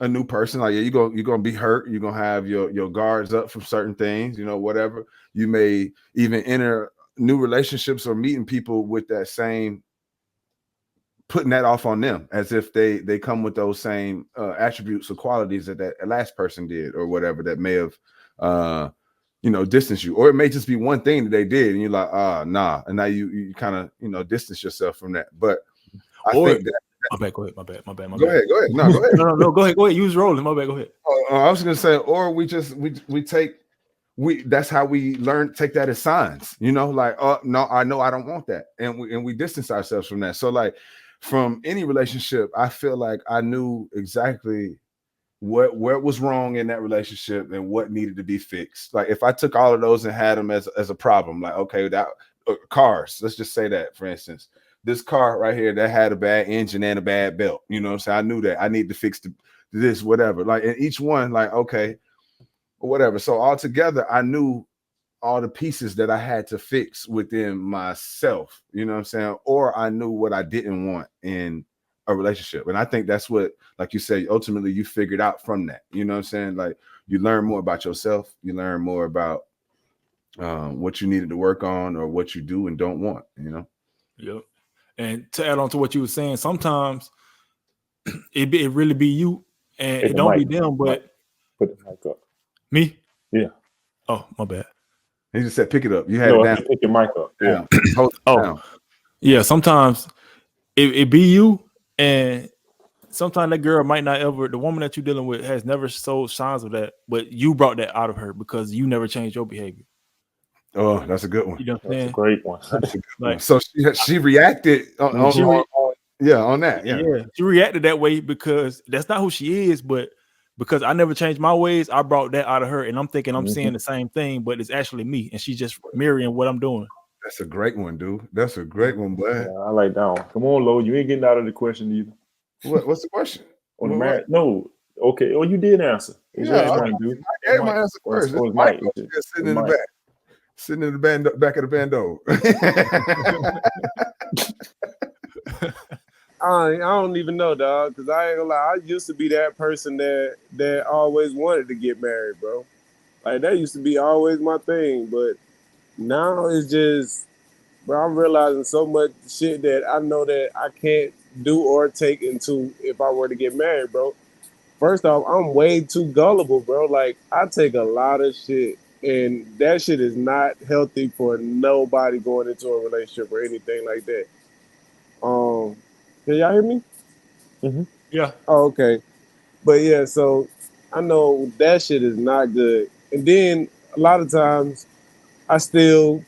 a new person. Like, yeah, you're gonna be hurt. You're gonna have your guards up from certain things, whatever. You may even enter new relationships or meeting people with that same, putting that off on them as if they come with those same attributes or qualities that last person did or whatever, that may have distance you. Or it may just be one thing that they did and you're like, nah, and now you kind of distance yourself from that. But I think that my bad. Go ahead. My bad. Go ahead. No, go ahead. No, go ahead. You was rolling. My bad. Go ahead. I was gonna say, or we take that's how we learn, take that as signs, like, oh no, I know I don't want that, and we distance ourselves from that. So like, from any relationship, I feel like I knew exactly what was wrong in that relationship and what needed to be fixed. Like, if I took all of those and had them as a problem, like, okay, that cars, let's just say that, for instance, this car right here that had a bad engine and a bad belt, so I knew that I need to fix this, whatever. Like, and each one, like, okay, whatever. So all together, I knew all the pieces that I had to fix within myself, or I knew what I didn't want in a relationship. And I think that's what, like you say, ultimately you figured out from that, like, you learn more about yourself, you learn more about what you needed to work on or what you do and don't want, Yep. And to add on to what you were saying, sometimes it really be you, and it don't be them, but put the mic up. Me? Yeah. Oh, my bad. He just said, pick it up. You had it down. Pick your mic up. Yeah. Down. Yeah. Sometimes it be you, and sometimes that girl might not ever, the woman that you're dealing with has never showed signs of that, but you brought that out of her because you never changed your behavior. Oh, that's a good one. You know what I'm That's saying? a great one. That's a good one. So she reacted on that. Yeah. She reacted that way because that's not who she is, but because I never changed my ways, I brought that out of her, and I'm thinking I'm saying the same thing, but it's actually me, and she's just mirroring what I'm doing. That's a great one, dude. That's a great one, boy. Yeah, I like that one. Come on, Lo. You ain't getting out of the question either. What's the question? On the marriage? No. Okay. Oh, you did answer. It's your turn, dude. I gave my answer first. It's Mike sitting in the back. Sitting in the back of the bando. I don't even know, dog, because I ain't gonna lie. I used to be that person that always wanted to get married, bro. Like, that used to be always my thing, but now it's just, bro, I'm realizing so much shit that I know that I can't do or take into if I were to get married, bro. First off, I'm way too gullible, bro. Like, I take a lot of shit, and that shit is not healthy for nobody going into a relationship or anything like that. Can y'all hear me? Mm-hmm. Yeah. Oh, okay. But yeah, so I know that shit is not good. And then a lot of times I still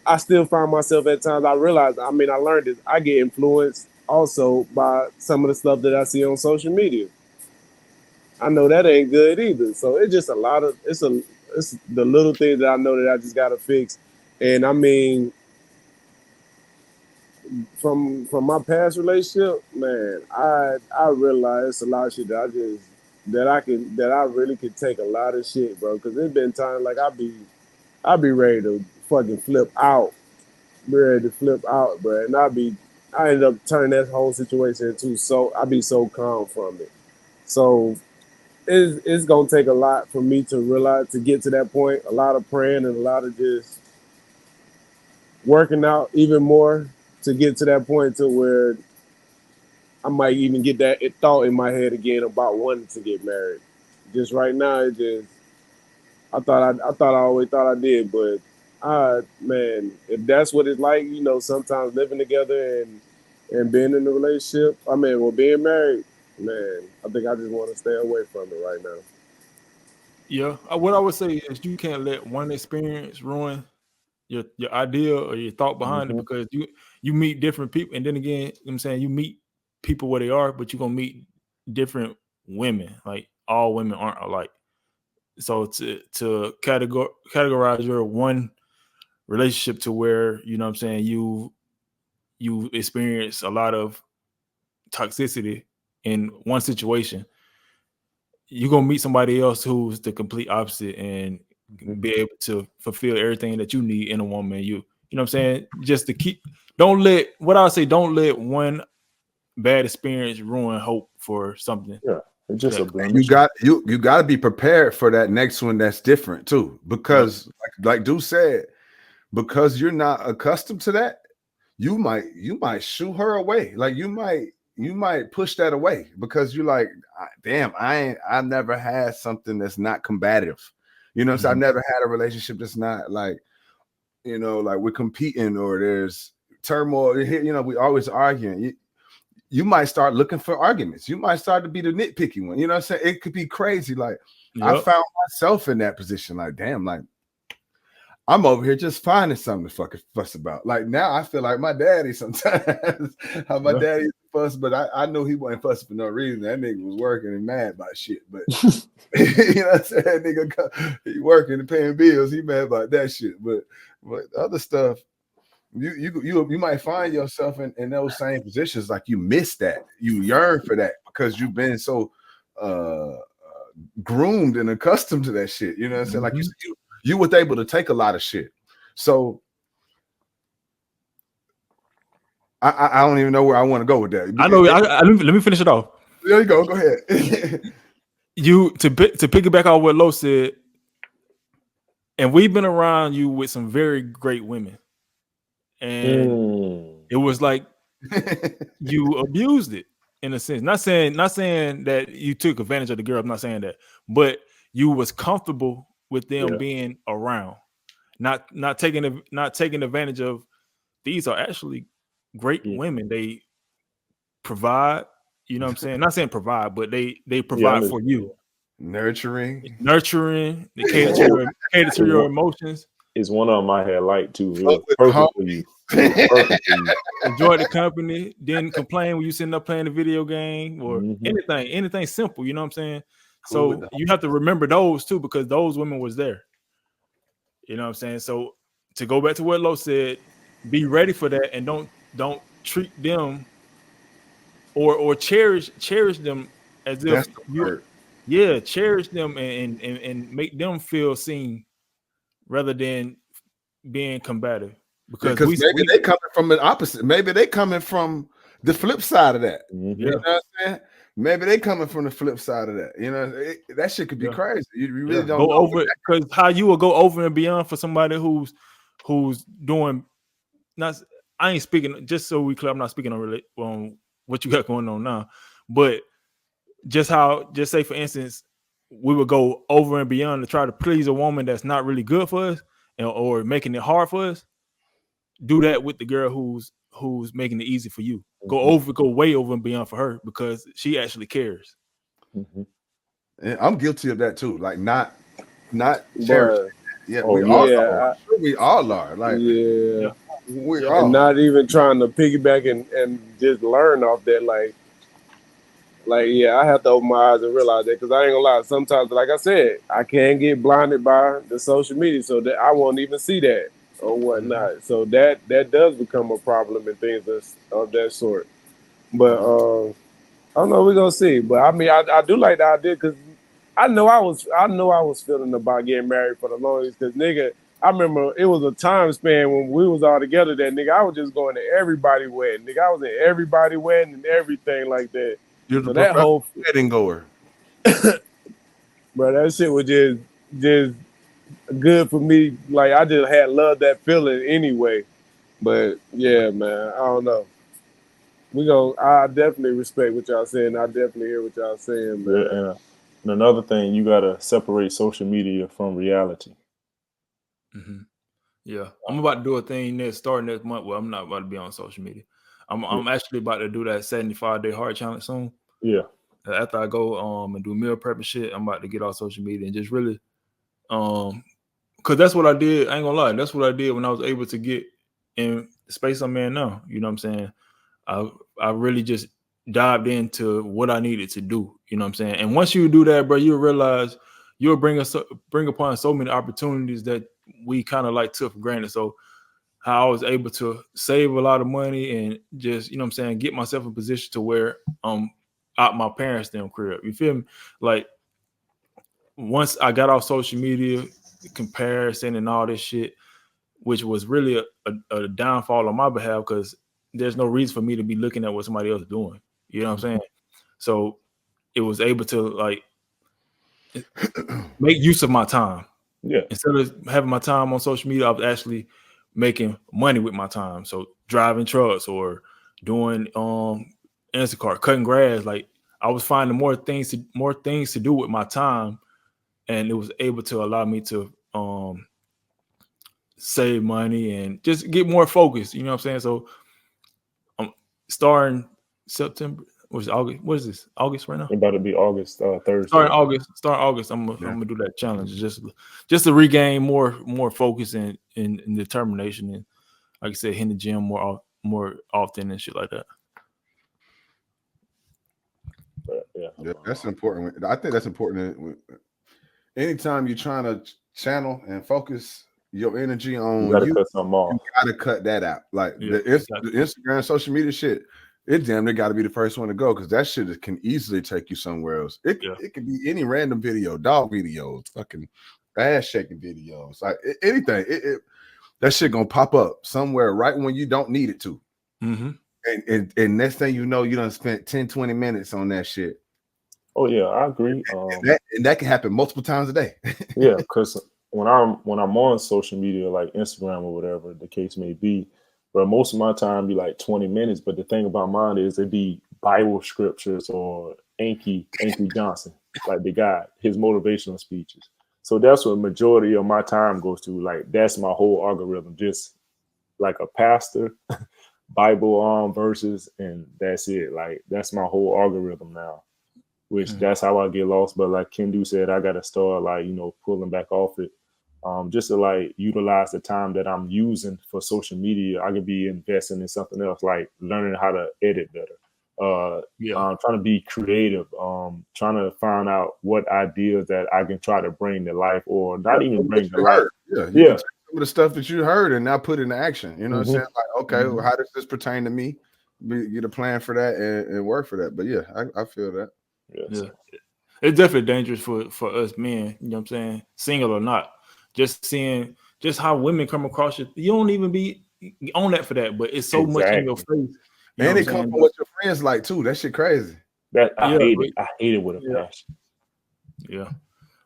find myself at times, I learned this. I get influenced also by some of the stuff that I see on social media. I know that ain't good either. So it's just it's the little things that I know that I just gotta fix. And I mean, from my past relationship, man, I realize it's a lot of shit that I really could take a lot of shit, bro. Because there's been times like I be ready to fucking flip out, bro, and I end up turning that whole situation into I be so calm from it. So it's gonna take a lot for me to realize, to get to that point. A lot of praying and a lot of just working out even more to get to that point to where I might even get that thought in my head again about wanting to get married. Just right now, I always thought I did, but man, if that's what it's like, sometimes living together and being in a relationship, being married, man, I think I just want to stay away from it right now. Yeah, what I would say is you can't let one experience ruin your idea or your thought behind it, because you meet different people, and then again, you know what I'm saying, you meet people where they are, but you're gonna meet different women. Like, all women aren't alike. So to categorize your one relationship to where, you know what I'm saying, you experience a lot of toxicity in one situation, you're gonna meet somebody else who's the complete opposite and be able to fulfill everything that you need in a woman. You know what I'm saying? Just to don't let one bad experience ruin hope for something. Yeah. It's just a And blemish. you got to be prepared for that next one that's different too, because like Dude said, because you're not accustomed to that, you might shoo her away. Like you might push that away because you're like, damn, I never had something that's not combative. You know what I'm saying? I've never had a relationship that's not like, you know, like we're competing or there's turmoil. You know, we always arguing. You might start looking for arguments. You might start to be the nitpicky one. You know what I'm saying? It could be crazy. Like I found myself in that position. Like, damn, like I'm over here just finding something to fucking fuss about. Like now I feel like my daddy sometimes. How my daddy used to fuss, but I know he wasn't fussing for no reason. That nigga was working and mad about shit. But you know what I'm saying? That nigga he working and paying bills. He mad about that shit. But other stuff, you might find yourself in those same positions. Like you miss that. You yearn for that because you've been so groomed and accustomed to that shit. You know what I'm saying? Like you was able to take a lot of shit. So I don't even know where I want to go with that. I know. Let me finish it off. There you go. Go ahead. To piggyback on what Lo said, and we've been around you with some very great women, and it was like you abused it in a sense. Not saying that you took advantage of the girl. I'm not saying that, but you was comfortable with them being around, not taking advantage of. These are actually great women. They provide. You know what I'm saying? Not saying provide, but they provide for you. Nurturing. They cater to your emotions. Is one of them I had liked too. Perfect for you. Perfect for you. Enjoy the company. Didn't complain when you sitting up playing the video game or anything simple. You know what I'm saying? So you have to remember those too, because those women was there. You know what I'm saying? So to go back to what Lo said, be ready for that and don't treat them or cherish them as if you cherish them and make them feel seen rather than being combative. Because maybe they coming from the opposite. Maybe they coming from the flip side of that. You know what I'm saying? Maybe they coming from the flip side of that. You know, that shit could be crazy. You really don't go over it, because how you will go over and beyond for somebody who's doing not. I ain't speaking, just so we clear, I'm not speaking on what you got going on now, but just say for instance, we would go over and beyond to try to please a woman that's not really good for us or making it hard for us. Do that with the girl who's making it easy for you. Go way over and beyond for her because she actually cares. And I'm guilty of that too. Like not But, we all are. Like we all. And not even trying to piggyback and just learn off that. Like I have to open my eyes and realize that, because I ain't gonna lie. Sometimes, like I said, I can get blinded by the social media, so that I won't even see that or whatnot. So that does become a problem and things of that sort. But I don't know. We're gonna see. But I mean, I do like the idea, because I know I was feeling about getting married for the longest. Because nigga, I remember it was a time span when we was all together that nigga, I was just going to everybody wedding. Nigga, I was in everybody wedding and everything like that. You're so the that whole wedding goer. Bro, that shit was just good for me. Like I just had loved that feeling anyway. But yeah, man, I don't know. I definitely respect what y'all saying. I definitely hear what y'all saying, man. Yeah, and another thing, you gotta separate social media from reality. Yeah, I'm about to do a thing starting next month where I'm not about to be on social media. I'm actually about to do that 75-day heart challenge soon. Yeah. After I go and do meal prep and shit, I'm about to get off social media and just really because that's what I did. I ain't gonna lie, that's what I did when I was able to get in the space I'm in now. You know what I'm saying? I really just dived into what I needed to do. You know what I'm saying? And once you do that, bro, you'll realize you'll bring upon so many opportunities that we kind of like took for granted. So how I was able to save a lot of money and just, you know what I'm saying, get myself in position to where out my parents' damn crib. You feel me? Like once I got off social media, comparison and all this shit, which was really a downfall on my behalf, because there's no reason for me to be looking at what somebody else is doing. You know what I'm saying? So it was able to like make use of my time. Yeah. Instead of having my time on social media, I was actually making money with my time. So driving trucks or doing Instacart, cutting grass. Like I was finding more things to do with my time, and it was able to allow me to save money and just get more focused. You know what I'm saying? So I'm starting September. What's August? What is this? August right now? It's about to be August 3rd. Start August. I'm gonna do that challenge just to regain more focus and determination, and like I said, hit the gym more often and shit like that. But, yeah, that's important. I think that's important. Anytime you're trying to channel and focus your energy on you gotta cut that out. Like the Instagram, social media shit. It damn near got to be the first one to go because that shit can easily take you somewhere else. It could be any random video, dog videos, fucking ass shaking videos, like anything. That shit gonna pop up somewhere right when you don't need it to. Mm-hmm. And next thing you know, you done spent 10, 20 minutes on that shit. Oh yeah, I agree. And that can happen multiple times a day. Yeah, because when I'm on social media like Instagram or whatever the case may be. But most of my time be like 20 minutes. But the thing about mine is it be Bible scriptures or Anki Johnson, like the guy, his motivational speeches. So that's what majority of my time goes to. Like that's my whole algorithm, just like a pastor, Bible verses, and that's it. Like that's my whole algorithm now, which that's how I get lost. But like Kendu said, I got to start like, pulling back off it. Just to like utilize the time that I'm using for social media. I could be investing in something else, like learning how to edit better. Trying to be creative. Trying to find out what ideas that I can try to bring to life, or not even bring to life. Yeah. Some of the stuff that you heard and now put into action. You know what I'm saying? Like, okay, well, how does this pertain to me? Get a plan for that and work for that. But yeah, I feel that. Yeah. It's definitely dangerous for us men. You know what I'm saying? Single or not. Just seeing just how women come across you. You don't even be on that for that, but it's so much in your face. And it comes from what your friends like too. That shit crazy. That I hate it. I hate it with a passion. Yeah.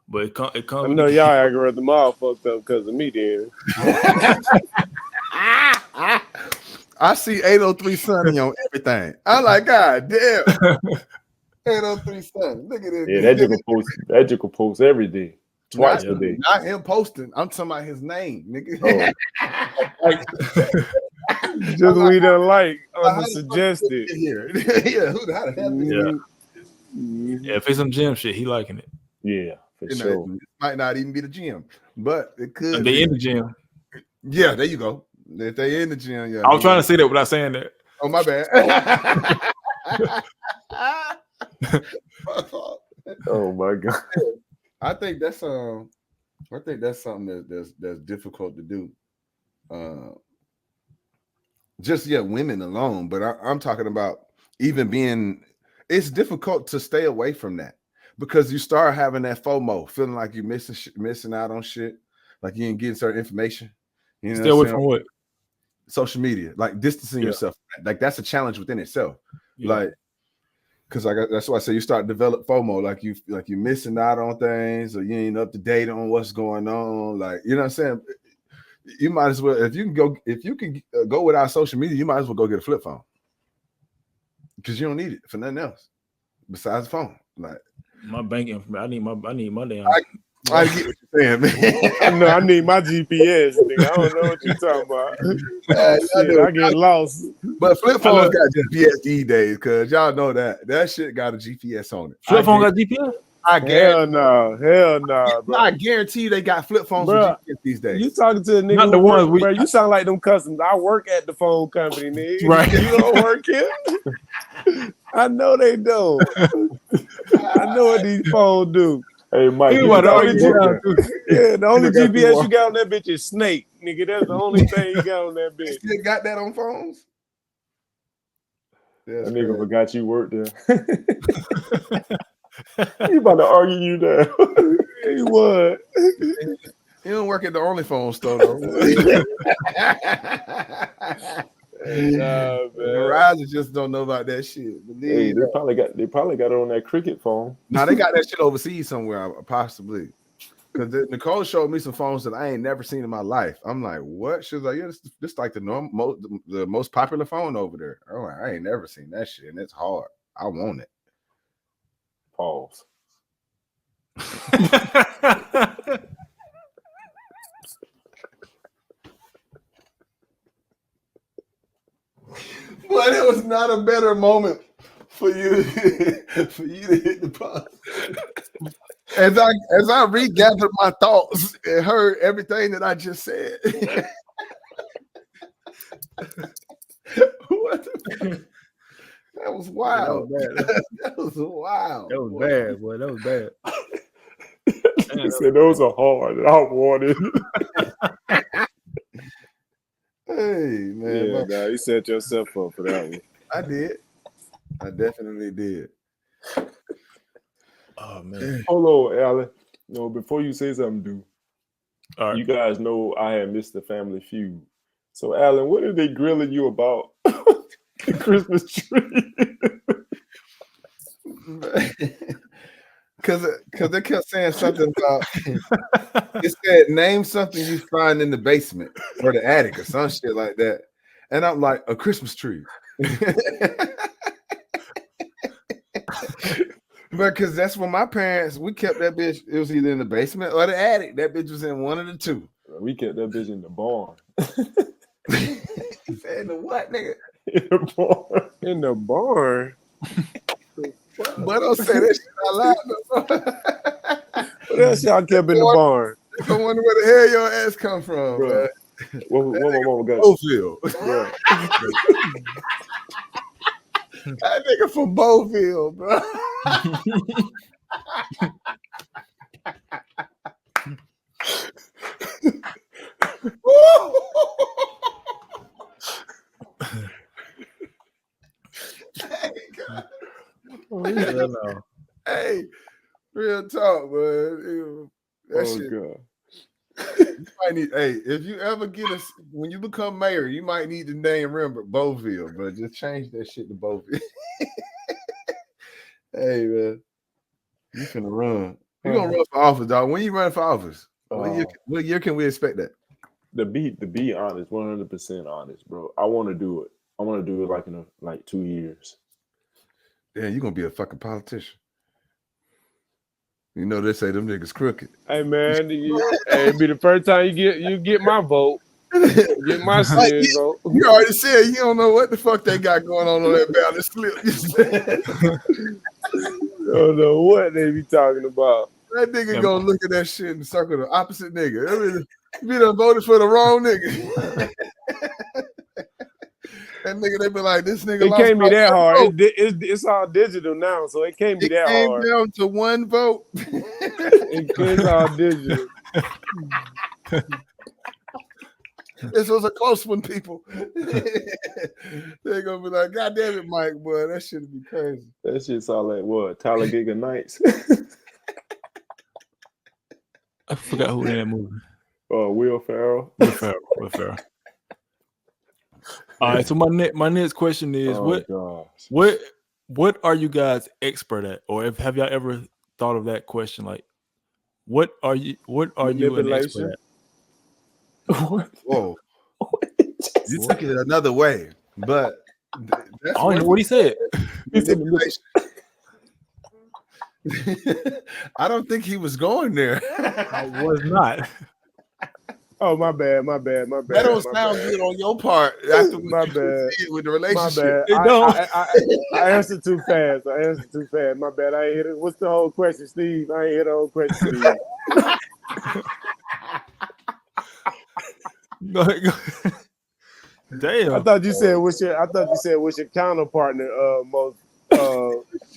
But it comes. I know y'all algorithm all fucked up because of me then. I see 803 Sunny on everything. I'm like, God damn. 803 Sunny. Look at this. Yeah, that you could post every day. Twice a day. Not him posting. I'm talking about his name, nigga. Just we don't like suggested. Here. Yeah, who the hell? Yeah, if it's some gym shit, he liking it. Yeah, for sure. It might not even be the gym, but it could. If they in the gym. Yeah, there you go. If they in the gym, yeah. I was trying to say that without saying that. Oh, my bad. Oh my God. I think that's something that's difficult to do. Women alone, but I'm talking about even being. It's difficult to stay away from that because you start having that FOMO, feeling like you're missing out on shit, like you ain't getting certain information. You know, stay away from what? Social media, like distancing yourself. Like that's a challenge within itself. Yeah. Like. Because that's why I say you start to develop FOMO, like you're missing out on things, or you ain't up to date on what's going on. Like, you know what I'm saying? You might as well, if you can go without social media, you might as well go get a flip phone because you don't need it for nothing else besides the phone. Like my banking, I need my damn. I get what you're saying, man. I need my GPS. Nigga. I don't know what you're talking about. Shit, I get lost. But flip phones got GPS these days, cause y'all know that shit got a GPS on it. Flip phone got GPS? Hell no. Bro. I guarantee you they got flip phones with GPS these days. You talking to a nigga? Not the ones bro. You sound like them customs. I work at the phone company, nigga. Right? You don't work here. I know they don't. I know what these phones do. Hey, Mike, the only GPS you got on that bitch is Snake, nigga. That's the only thing you got on that bitch. You got that on phones? That nigga forgot you worked there. He about to argue you down. He would. He don't work at the OnlyFans store though. Man. supervisors just don't know about that shit. Hey, they probably got it on that cricket phone. Now they got that shit overseas somewhere, possibly. Because Nicole showed me some phones that I ain't never seen in my life. I'm like, what? She was like, yeah, this like the most popular phone over there. I'm like, I ain't never seen that shit, and it's hard. I want it. Pause. But it was not a better moment for you to hit the pause. As I regathered my thoughts and heard everything that I just said. What the that was wild. That was wild. That was bad, boy. That was bad. He said those are hard. I wanted. Hey man, Yeah, nah, you set yourself up for that one. I did. I definitely did. Oh man. Hold on, Alan. No, before you say something, dude. All right. You guys know I had missed the Family Feud. So, Alan, what are they grilling you about the Christmas tree? Because they kept saying something about it said name something you find in the basement or the attic or some shit like that. And I'm like, a Christmas tree. Because that's when my parents, we kept that bitch, it was either in the basement or the attic. That bitch was in one of the two. We kept that bitch in the barn. In the what, nigga? In the barn. In the barn. But don't say that shit out loud. What else y'all kept in the barn? I wonder where the hell your ass come from, Bro. What my mama got? Beauville. Bro. That nigga from Beauville, bro. Hey, real talk, man. That shit. God. You might need, hey, if you ever when you become mayor, you might need to name Beauville, bro. Just change that shit to Beauville. Hey, man, you finna run. You gonna run for office, dog? When you run for office? What year can we expect that? To be honest, 100% honest, bro. I want to do it. I want to do it like in 2 years. Yeah, you're gonna be a fucking politician. You know they say them niggas crooked. Hey man, it'd be the first time you get my vote. Get my smear vote. You already said you don't know what the fuck they got going on that ballot slip. Don't know what they be talking about. That nigga gonna look at that shit and circle the opposite nigga. I mean, you done voted for the wrong nigga. That nigga, they be like, this nigga. It can't be that hard. It's all digital now, so it can't be that hard. It came down to one vote. It's all digital. This was a close one, people. They're gonna be like, God damn it, Mike, boy, that shit'd be crazy. That shit's all like what? Talladega Nights. I forgot who in that movie. Will Ferrell. Will Ferrell. All right, so my next question is what are you guys expert at, or have y'all ever thought of that question? Like, what are you an expert at? Whoa, you took it another way, but I don't know what he said. I don't think he was going there. I was not. Oh, my bad. That don't sound good on your part. After my bad. With the relationship, I answered too fast. My bad. I ain't hit it. What's the whole question, Steve? I ain't hit the whole question, Steve. Go ahead. Damn. I thought you said what's your counterpartner most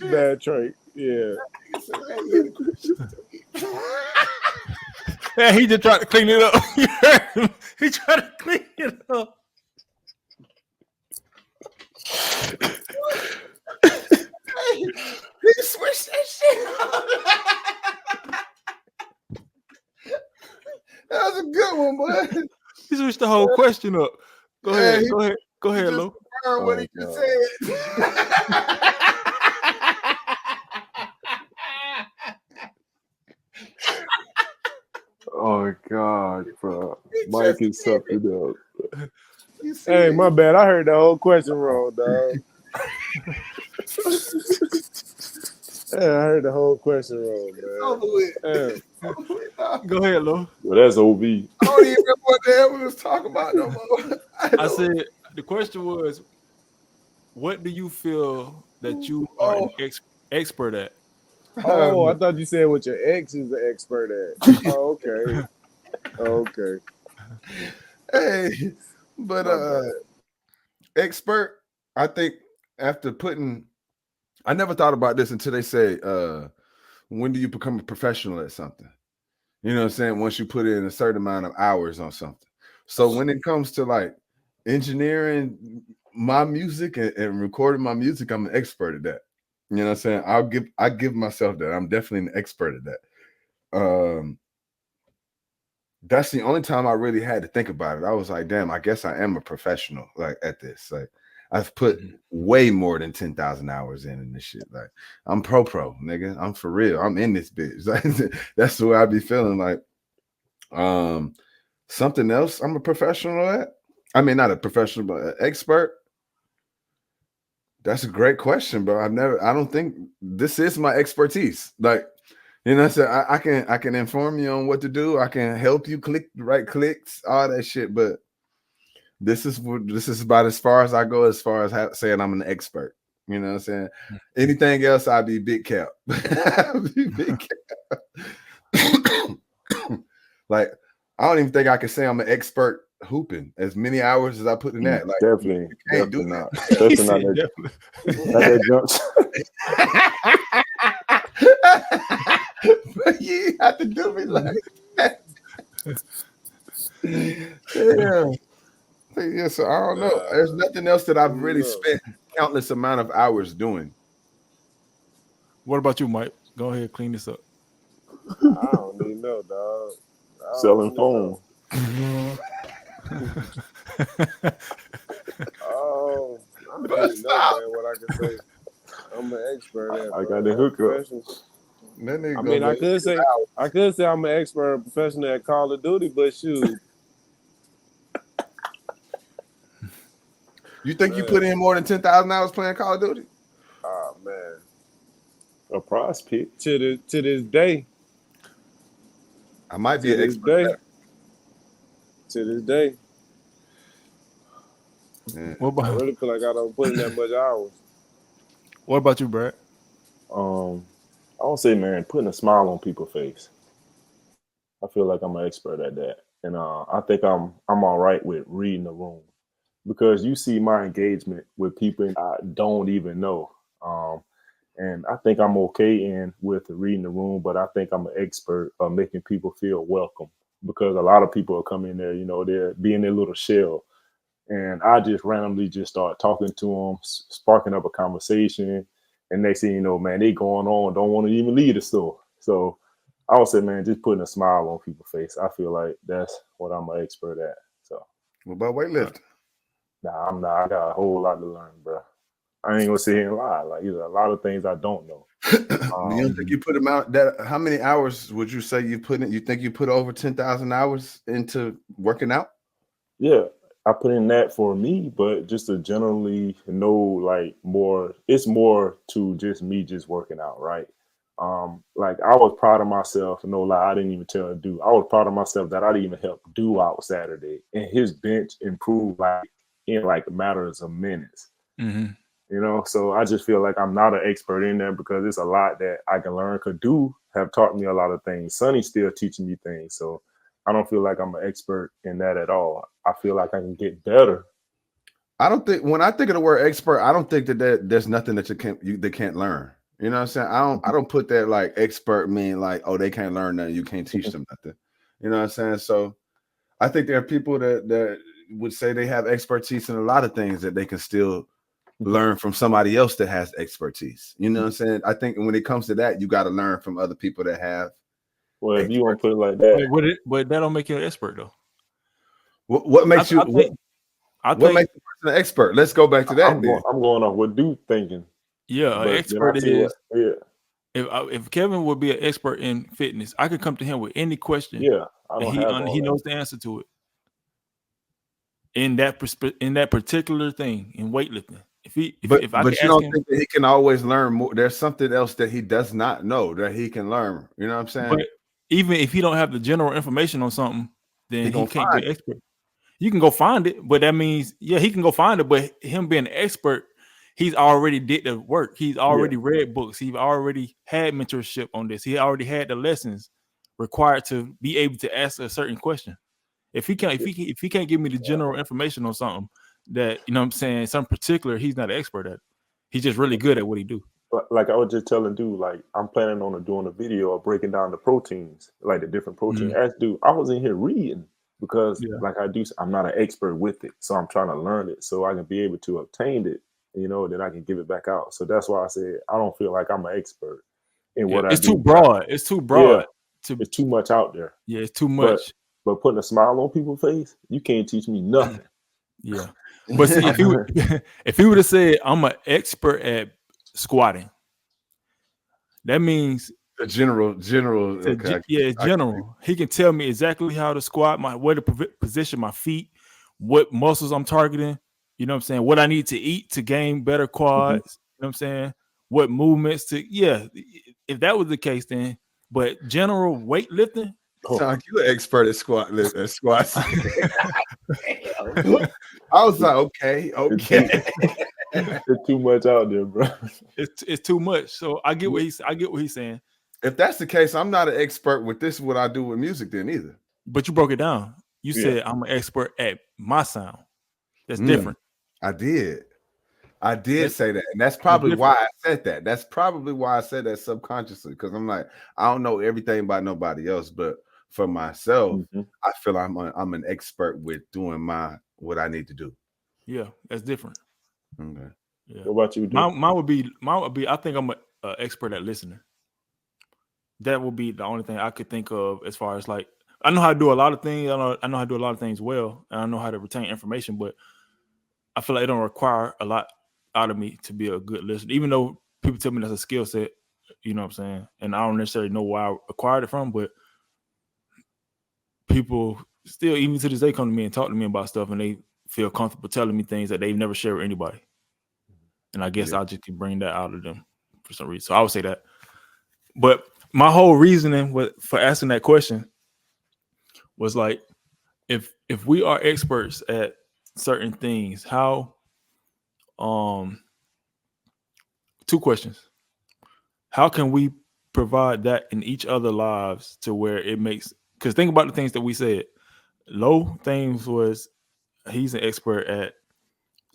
bad trait. Yeah. Yeah, he just tried to clean it up. You heard him? He tried to clean it up. He switched that shit up. That was a good one, boy. He switched the whole question up. Go ahead, Lo. confirm what he just said. Oh God, bro. Mike is something else. Hey, my bad. I heard the whole question wrong, dog. Yeah, I heard the whole question wrong, man. Go ahead, Lo. Well, that's OB. I don't even remember what the hell we was talking about no more. I said the question was, what do you feel that you are an expert at? Oh, I thought you said what your ex is an expert at. Oh, okay. Okay. Hey, but expert, I think after putting, I never thought about this until they say, when do you become a professional at something? You know what I'm saying? Once you put in a certain amount of hours on something. So when it comes to like engineering my music and recording my music, I'm an expert at that. You know what I'm saying? I give myself that. I'm definitely an expert at that. That's the only time I really had to think about it. I was like, damn, I guess I am a professional like at this. Like I've put way more than 10,000 hours in this shit. Like I'm pro, nigga. I'm for real. I'm in this bitch. Like, that's the way I be feeling. Like something else I'm a professional at. I mean, not a professional, but an expert. That's a great question, bro. I don't think this is my expertise. Like, you know what I'm saying? I can inform you on what to do. I can help you click the right clicks, all that shit. But this is about as far as I go as far as saying I'm an expert. You know what I'm saying? Anything else, I'd be big cap. I'd be big cap. Like, I don't even think I can say I'm an expert hooping as many hours as I put in that. Like, definitely not. Especially not that. But you have to do me like that. Yeah, so I don't know. There's nothing else that I've really spent countless amount of hours doing. What about you, Mike? Go ahead, clean this up. I don't even know, dog. Selling phone. Oh, I don't even know, man, what I can say. I'm an expert at. I got the hookup. I mean, I could say I'm an expert professional at Call of Duty, but shoot. You think you put in more than 10,000 hours playing Call of Duty? Oh man, a prize pick to this day. I might be an expert. To this day. Yeah. I really feel like I don't put in that much hours. What about you, Brad? I don't say, man, putting a smile on people's face. I feel like I'm an expert at that, and I think I'm all right with reading the room, because you see my engagement with people I don't even know, and I think I'm okay with reading the room, but I think I'm an expert of making people feel welcome, because a lot of people are coming in there, you know, they're being their little shell. And I just randomly just start talking to them, sparking up a conversation. And next thing you know, man, they going on, don't want to even leave the store. So I would say, man, just putting a smile on people's face. I feel like that's what I'm an expert at. So what about weightlifting? Nah, I'm not. I got a whole lot to learn, bro. I ain't gonna sit here and lie. Like, there's a lot of things I don't know. You don't think you put them out? How many hours would you say you put in? You think you put over 10,000 hours into working out? Yeah, I put in that for me, but just to generally know, like, more, it's more to just me just working out, right? Like, I was proud of myself, no lie, I didn't even tell Dude. I was proud of myself that I didn't even help Do out Saturday, and his bench improved like in like matters of minutes. Mm-hmm. You know, so I just feel like I'm not an expert in there, because it's a lot that I can learn. Could Do have taught me a lot of things. Sonny's still teaching me things, so I don't feel like I'm an expert in that at all. I feel like I can get better. I don't think, when I think of the word expert, I don't think that there's nothing that they can't learn. You know what I'm saying? I don't put that like expert mean like, oh, they can't learn nothing, you can't teach them nothing. You know what I'm saying? So I think there are people that would say they have expertise in a lot of things that they can still learn from somebody else that has expertise. You know what I'm saying? I think when it comes to that, you got to learn from other people that have. Well, if you want to put it like that, but that don't make you an expert though. What makes you? What makes a person an expert? Let's go back to that. I'm going off what dude thinking. Yeah, an But expert then I is. see If Kevin would be an expert in fitness, I could come to him with any question. yeah, I don't have all he that. knows the answer to it. In that particular thing, in weightlifting. But you don't think that he can always learn more? There's something else that he does not know that he can learn. You know what I'm saying? But even if he don't have the general information on something, then he can't be an expert. You can go find it, but that means he can go find it. But him being an expert, he's already did the work. He's already read books. He's already had mentorship on this. He already had the lessons required to be able to ask a certain question. If he can't give me the general information on something that, you know what I'm saying, some particular, he's not an expert at it. He's just really good at what he do. But like I was just telling dude, like I'm planning on doing a video of breaking down the proteins, like the different proteins. As dude, I was in here reading because like I do, I'm not an expert with it. So I'm trying to learn it so I can be able to obtain it, then I can give it back out. So that's why I said I don't feel like I'm an expert in what I do. It's too broad. It's too broad. It's too much out there. Yeah, it's too much. But putting a smile on people's face, you can't teach me nothing. Yeah. But see, if he would have said I'm an expert at squatting, that means general. Okay. Yeah, general. He can tell me exactly how to squat, where to position my feet, what muscles I'm targeting. You know what I'm saying? What I need to eat to gain better quads. You know what I'm saying? What movements to if that was the case, then. But general weightlifting. Sound like you an expert at squats. I was like, okay. It's too much out there, bro. It's too much. So I get what he's saying. If that's the case, I'm not an expert with this. What I do with music, then either. But you broke it down. You said I'm an expert at my sound. That's different. I did say that, and that's probably why I said that. That's probably why I said that subconsciously, because I'm like, I don't know everything about nobody else, but for myself, I feel I'm an expert with doing what I need to do. Yeah, that's different. Okay. Yeah. What about you? Mine would be. I think I'm an expert at listening. That would be the only thing I could think of as far as like I know how to do a lot of things. I know how to do a lot of things well, and I know how to retain information, but I feel like it don't require a lot out of me to be a good listener. Even though people tell me that's a skill set, you know what I'm saying, and I don't necessarily know where I acquired it from, but people still, even to this day, come to me and talk to me about stuff, and they feel comfortable telling me things that they've never shared with anybody. And I guess I just can bring that out of them for some reason. So I would say that. But my whole reasoning for asking that question was like, if we are experts at certain things, how two questions. How can we provide that in each other's lives to where it makes, because think about the things that we said. Low things was he's an expert at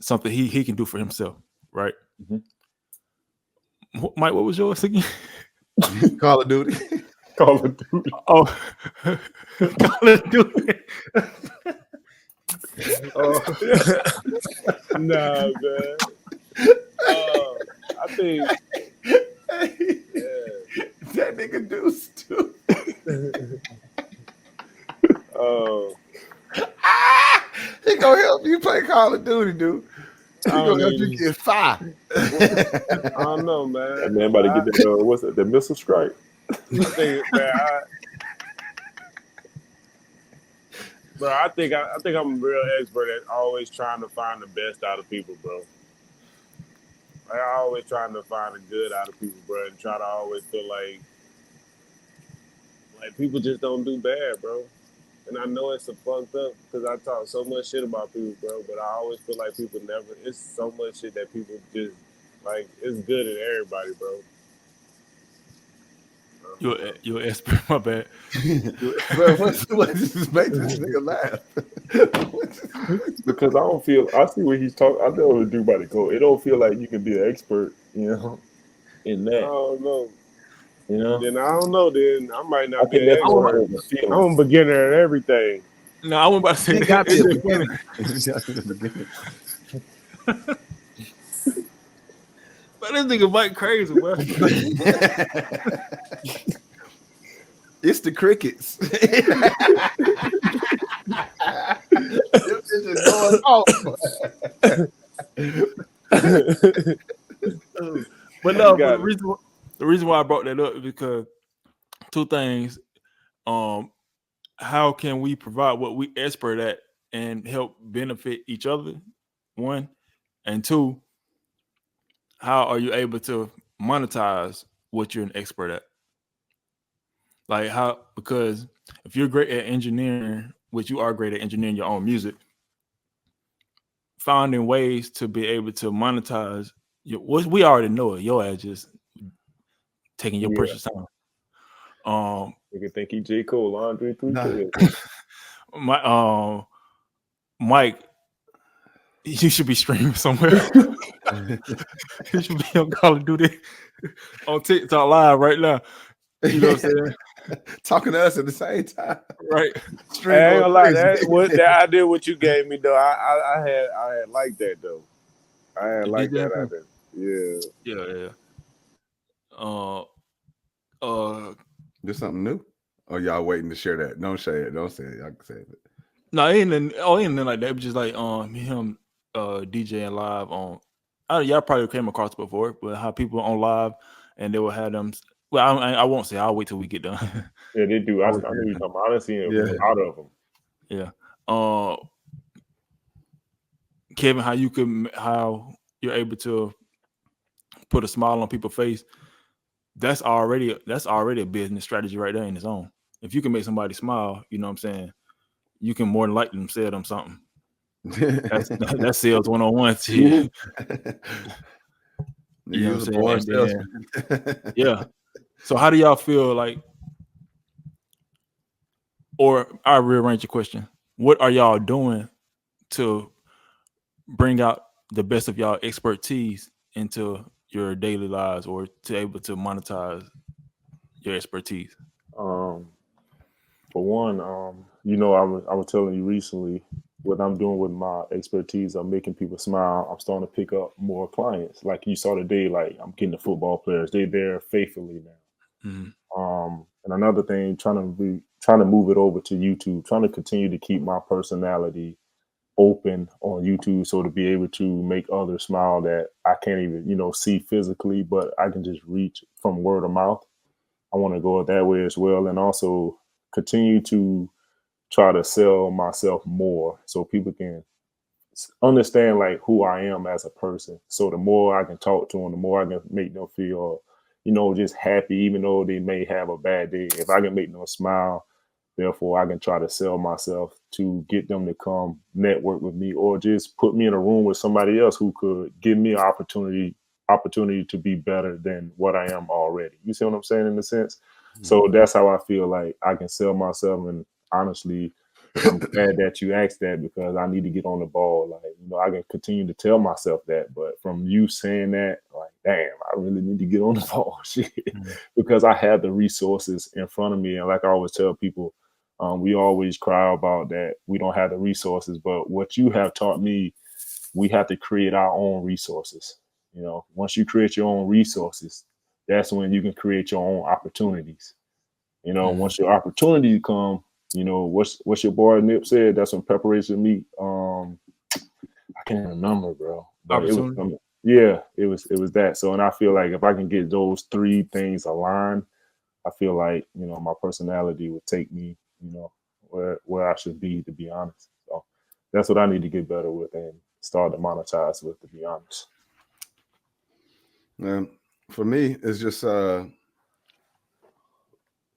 something he can do for himself, right? Mike, what was yours again? Call of Duty. Call of Duty. Oh, Call of Duty. Nah, man. I think that nigga Deuce too. He gonna help you play Call of Duty, dude. He gonna help you get fire. I don't know, man. That man about to get that what's it? The missile strike. I think I'm a real expert at always trying to find the best out of people, bro. I always trying to find the good out of people, bro, and try to always feel like people just don't do bad, bro. And I know it's a fucked up because I talk so much shit about people, bro, but I always feel like people never, it's so much shit that people just, like, it's good in everybody, bro. You're an expert, my bad. Bro, what just make this nigga laugh? Because I see what he's talking. I know what do about it go. It don't feel like you can be an expert, in that. I don't know. Then I don't know. Then I might not be an expert. I'm a beginner at everything. No, I wasn't about to say that. But this nigga Mike crazy, bro. It's the crickets. This is going off. But no, but the reason why I brought that up is because two things. How can we provide what we expert at and help benefit each other? One, and two, how are you able to monetize what you're an expert at? Like how, because if you're great at engineering, which you are great at engineering your own music, finding ways to be able to monetize we already know it. Your ass just taking your precious time. You can think he J. Cole, Andre 3K. Mike, you should be streaming somewhere. You should be on Call of Duty on TikTok live right now. You know what I'm saying? Talking to us at the same time, right? I ain't gonna lie, that idea what you gave me though, I had liked that though. I had liked that idea. Yeah. There's something new. Or y'all waiting to share that? Don't share it. Don't say it. Y'all can say it. No, ain't nothing like that. It was just like him DJing live on. Y'all probably came across it before, but how people on live and they will have them. Well, I won't say. I'll wait till we get done. Yeah, they do. I know you're talking about. I done seen it out of them. Yeah. Kevin, how you're able to put a smile on people's face? That's already a business strategy right there in its own. If you can make somebody smile, you know what I'm saying, you can more than likely them sell them something. That's sales 101 to you. You know what I'm saying? Yeah. So how do y'all feel like, or I rearrange your question. What are y'all doing to bring out the best of y'all expertise into your daily lives or to able to monetize your expertise? For one, you know, I was telling you recently what I'm doing with my expertise. I'm making people smile. I'm starting to pick up more clients. Like you saw today, like I'm getting the football players. They're there faithfully now. Mm-hmm. And another thing, trying to move it over to YouTube, trying to continue to keep my personality open on YouTube, so to be able to make others smile that I can't even, you know, see physically, but I can just reach from word of mouth. I want to go that way as well, and also continue to try to sell myself more so people can understand like who I am as a person. So the more I can talk to them, the more I can make them feel, you know, just happy, even though they may have a bad day. If I can make them smile, therefore I can try to sell myself to get them to come network with me, or just put me in a room with somebody else who could give me an opportunity to be better than what I am already. You see what I'm saying, in a sense? Mm-hmm. So that's how I feel like I can sell myself. And honestly, I'm glad that you asked that, because I need to get on the ball. Like, you know, I can continue to tell myself that, but from you saying that, like, damn, I really need to get on the ball, shit, because I have the resources in front of me. And like I always tell people, we always cry about that we don't have the resources, but what you have taught me, we have to create our own resources. You know, once you create your own resources, that's when you can create your own opportunities. You know, once your opportunities come, you know, what's your boy Nip said? That's when preparation meet. I can't remember, bro. But it was, it was that. So, and I feel like if I can get those three things aligned, I feel like, you know, my personality would take me, you know, where I should be, to be honest. So that's what I need to get better with and start to monetize with, to be honest. For me, it's just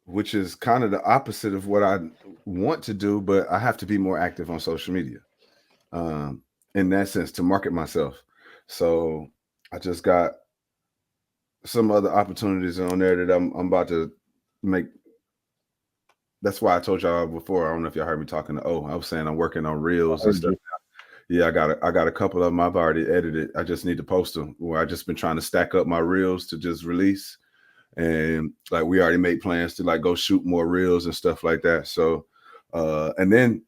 which is kind of the opposite of what I want to do, but I have to be more active on social media in that sense to market myself. So I just got some other opportunities on there that I'm about to make. That's why I told y'all before. I don't know if y'all heard me talking to I was saying I'm working on reels and stuff. Yeah, I got a couple of them I've already edited. I just need to post them. Where I just been trying to stack up my reels to just release. And like we already made plans to like go shoot more reels and stuff like that. So and then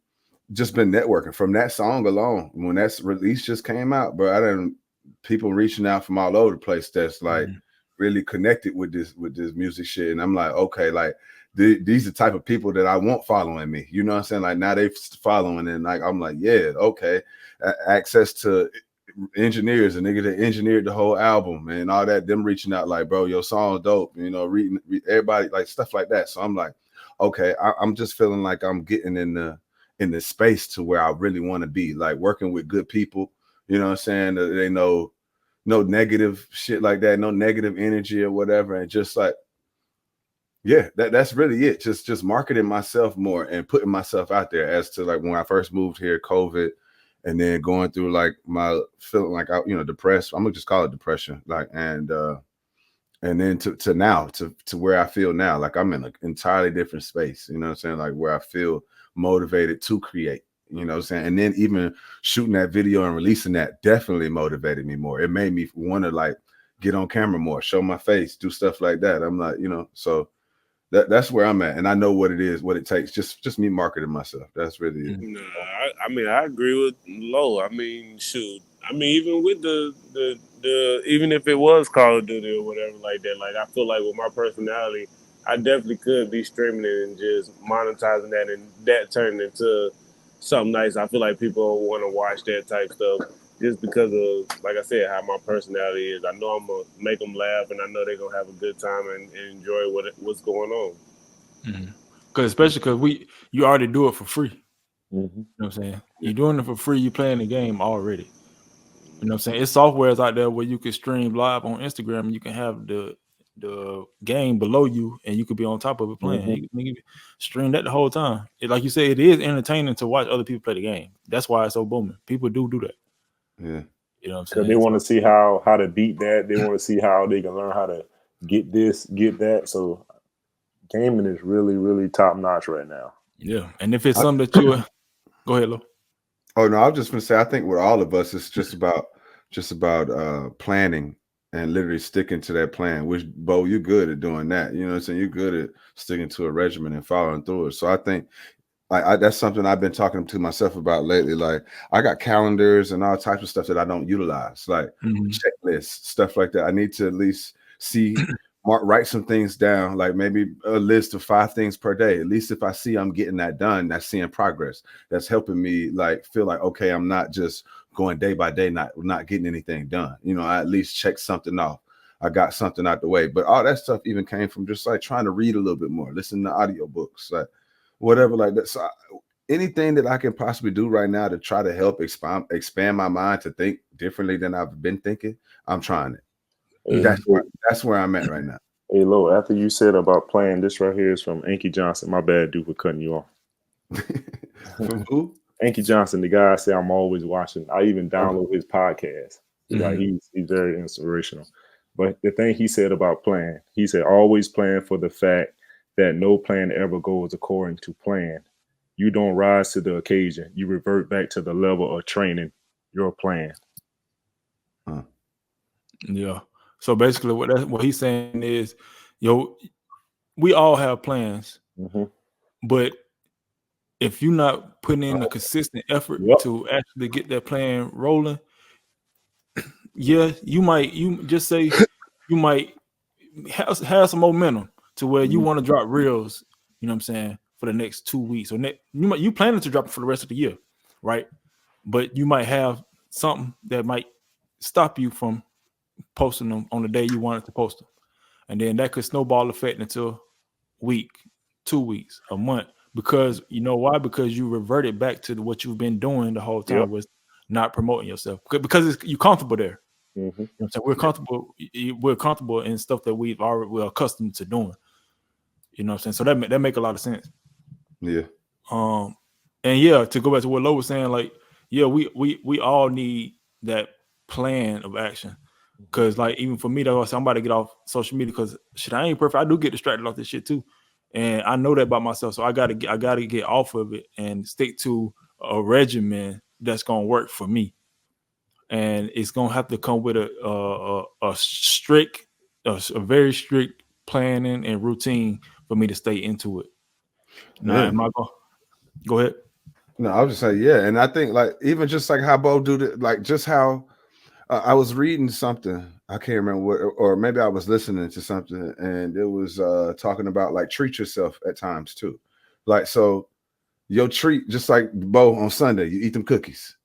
just been networking from that song alone. When that release just came out, bro, I done people reaching out from all over the place that's like really connected with this music shit. And I'm like, okay, like these are the type of people that I want following me. You know what I'm saying? Like now they following, and like I'm like, yeah, okay. Access to engineers, a nigga that engineered the whole album and all that, them reaching out like, bro, your song dope, you know, reading everybody, like stuff like that. So I'm like, okay, I'm just feeling like I'm getting in the space to where I really want to be, like working with good people, you know what I'm saying? They know no negative shit like that, no negative energy or whatever, and just like, yeah, that's really it. Just marketing myself more and putting myself out there. As to like when I first moved here, COVID, and then going through like my feeling like I, depressed. I'm gonna just call it depression. Like and then to now to where I feel now, like I'm in an entirely different space. You know what I'm saying? Like where I feel motivated to create. You know what I'm saying? And then even shooting that video and releasing that definitely motivated me more. It made me want to like get on camera more, show my face, do stuff like that. I'm like, so. That's where I'm at, and I know what it is, what it takes. Just me marketing myself. That's really it. Nah, I mean, I agree with Low. I mean, shoot. I mean, even with the even if it was Call of Duty or whatever like that, like I feel like with my personality, I definitely could be streaming it and just monetizing that and that turning into something nice. I feel like people want to watch that type stuff just because of, like I said, how my personality is. I know I'm gonna make them laugh, and I know they're gonna have a good time and enjoy what's going on. Because especially because you already do it for free. Mm-hmm. You know what I'm saying? You're doing it for free. You're playing the game already. You know what I'm saying? It's softwares out there where you can stream live on Instagram and you can have the game below you and you could be on top of it playing. Mm-hmm. You can stream that the whole time. Like you said, it is entertaining to watch other people play the game. That's why it's so booming. People do that. Yeah. You know what I'm Because saying? they want to see how to beat that. They want to see how they can learn how to get this, get that. So gaming is really, really top notch right now. Yeah. And if it's something that you go ahead, Lo. Oh no, I was just gonna say I think with all of us it's just about planning and literally sticking to that plan, which Bo, you're good at doing that. You know what I'm saying? You're good at sticking to a regimen and following through it. So I think that's something I've been talking to myself about lately. Like I got calendars and all types of stuff that I don't utilize, like checklists, stuff like that. I need to at least write some things down, like maybe a list of 5 things per day. At least if I see I'm getting that done, that's seeing progress. That's helping me like feel like, okay, I'm not just going day by day, not getting anything done. I at least check something off. I got something out the way. But all that stuff even came from just like trying to read a little bit more, listen to audiobooks, like whatever like that. So anything that I can possibly do right now to try to help expand my mind to think differently than I've been thinking, I'm trying it. That's where I'm at right now. Hey, Lo, after you said about playing, this right here is from Anki Johnson. My bad, dude, for cutting you off. From who? Anki Johnson, the guy I say I'm always watching. I even download his podcast. Like he's very inspirational. But the thing he said about playing, he said always plan for the fact that no plan ever goes according to plan. You don't rise to the occasion. You revert back to the level of training your plan. Yeah. So basically, what he's saying is, we all have plans, but if you're not putting in a consistent effort to actually get that plan rolling, yeah, you might have some momentum to where you want to drop reels. You know what I'm saying, for the next 2 weeks, or you planning to drop it for the rest of the year, right? But you might have something that might stop you from posting them on the day you wanted to post them, and then that could snowball effect into a week, 2 weeks, a month, because you know why? Because you reverted back to what you've been doing the whole time, was not promoting yourself, because you're comfortable there. You know what I'm saying? We're comfortable in stuff that we're accustomed to doing. You know what I'm saying? So that make a lot of sense. Yeah. And yeah, to go back to what Lo was saying, like, yeah, we all need that plan of action. Because like even for me, though, I'm about to get off social media because shit, I ain't perfect. I do get distracted off this shit too, and I know that about myself. So I gotta get off of it and stick to a regimen that's gonna work for me. And it's gonna have to come with a very strict planning and routine for me to stay into it. Now, am I go ahead? No, I was just saying, yeah, and I think like even just like how Bo do that, like just how I was reading something. I can't remember what, or maybe I was listening to something, and it was talking about like treat yourself at times too. Like, so your treat, just like Bo on Sunday, you eat them cookies.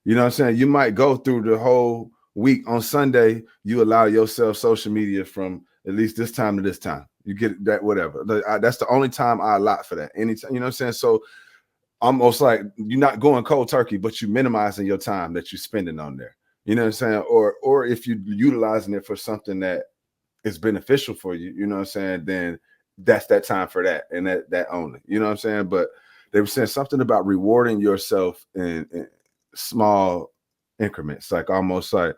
You know what I'm saying? You might go through the whole week on Sunday, you allow yourself social media from at least this time to this time. You get that, whatever. That's the only time I allot for that. Anytime, you know what I'm saying? So almost like you're not going cold turkey, but you minimizing your time that you're spending on there. You know what I'm saying? Or if you're utilizing it for something that is beneficial for you, you know what I'm saying? Then that's that time for that, and that only. You know what I'm saying? But they were saying something about rewarding yourself in small increments, like almost like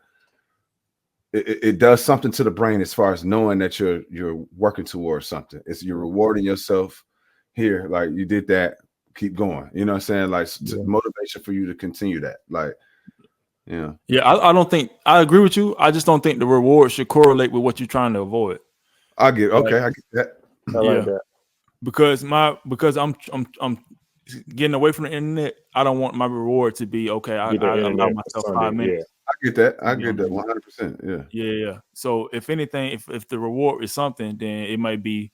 it does something to the brain as far as knowing that you're working towards something. It's you're rewarding yourself here, like you did that, keep going. You know what I'm saying? Like motivation for you to continue that. Like, yeah. I don't think I agree with you. I just don't think the reward should correlate with what you're trying to avoid. I get okay, I get that. I like that. Because I'm getting away from the internet. I don't want my reward to be okay. I allow myself 5 minutes. Yeah. I get that. I get that 100%. Yeah. So if anything, if the reward is something, then it might be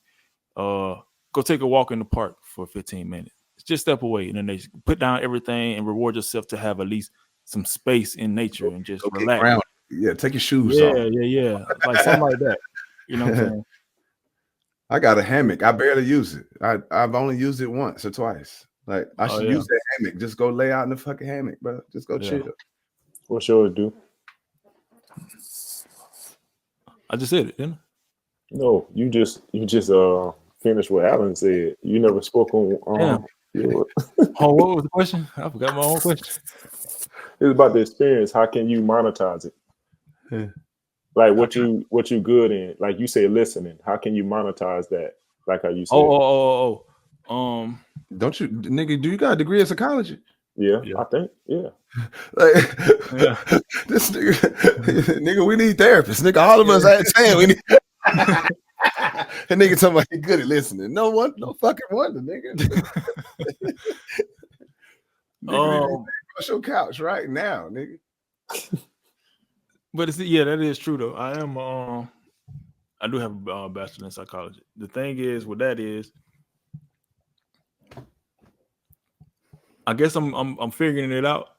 go take a walk in the park for 15 minutes. Just step away and then they put down everything and reward yourself to have at least some space in nature and just relax. Ground. Yeah, take your shoes off. Yeah. Like something like that. You know what I'm saying? I got a hammock. I barely use it. I've only used it once or twice. Like I should use that hammock. Just go lay out in the fucking hammock, bro. Just go chill. What's yours, do? I just said it, didn't I? No, you just finished what Alan said. You never spoke on what was the question? I forgot my own question. It's about the experience. How can you monetize it? Like what you good in? Like you say, listening. How can you monetize that? Like how you said. Don't you, nigga? Do you got a degree in psychology? Yeah. I think. Yeah. This nigga, we need therapists. Nigga, all of us ain't saying we need. And nigga talking about he good at listening. No fucking wonder, nigga. Brush your couch right now, nigga. But that is true though. I am I do have a bachelor in psychology. The thing is with that is I guess I'm figuring it out.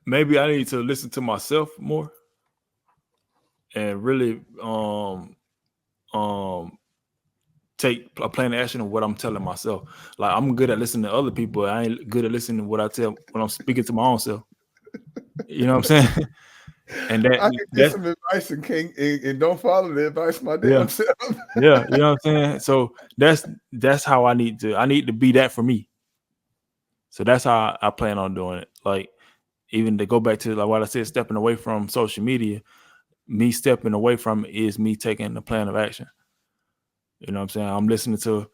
Maybe I need to listen to myself more and really take a plan of action of what I'm telling myself. Like I'm good at listening to other people. I ain't good at listening to what I tell when I'm speaking to my own self. You know what I'm saying? And I can get some advice and don't follow the advice my damn self. Yeah, you know what I'm saying? So that's how I need to be that for me. So that's how I plan on doing it. Like even to go back to like what I said, stepping away from social media, me stepping away from it is me taking the plan of action. You know what I'm saying? I'm listening to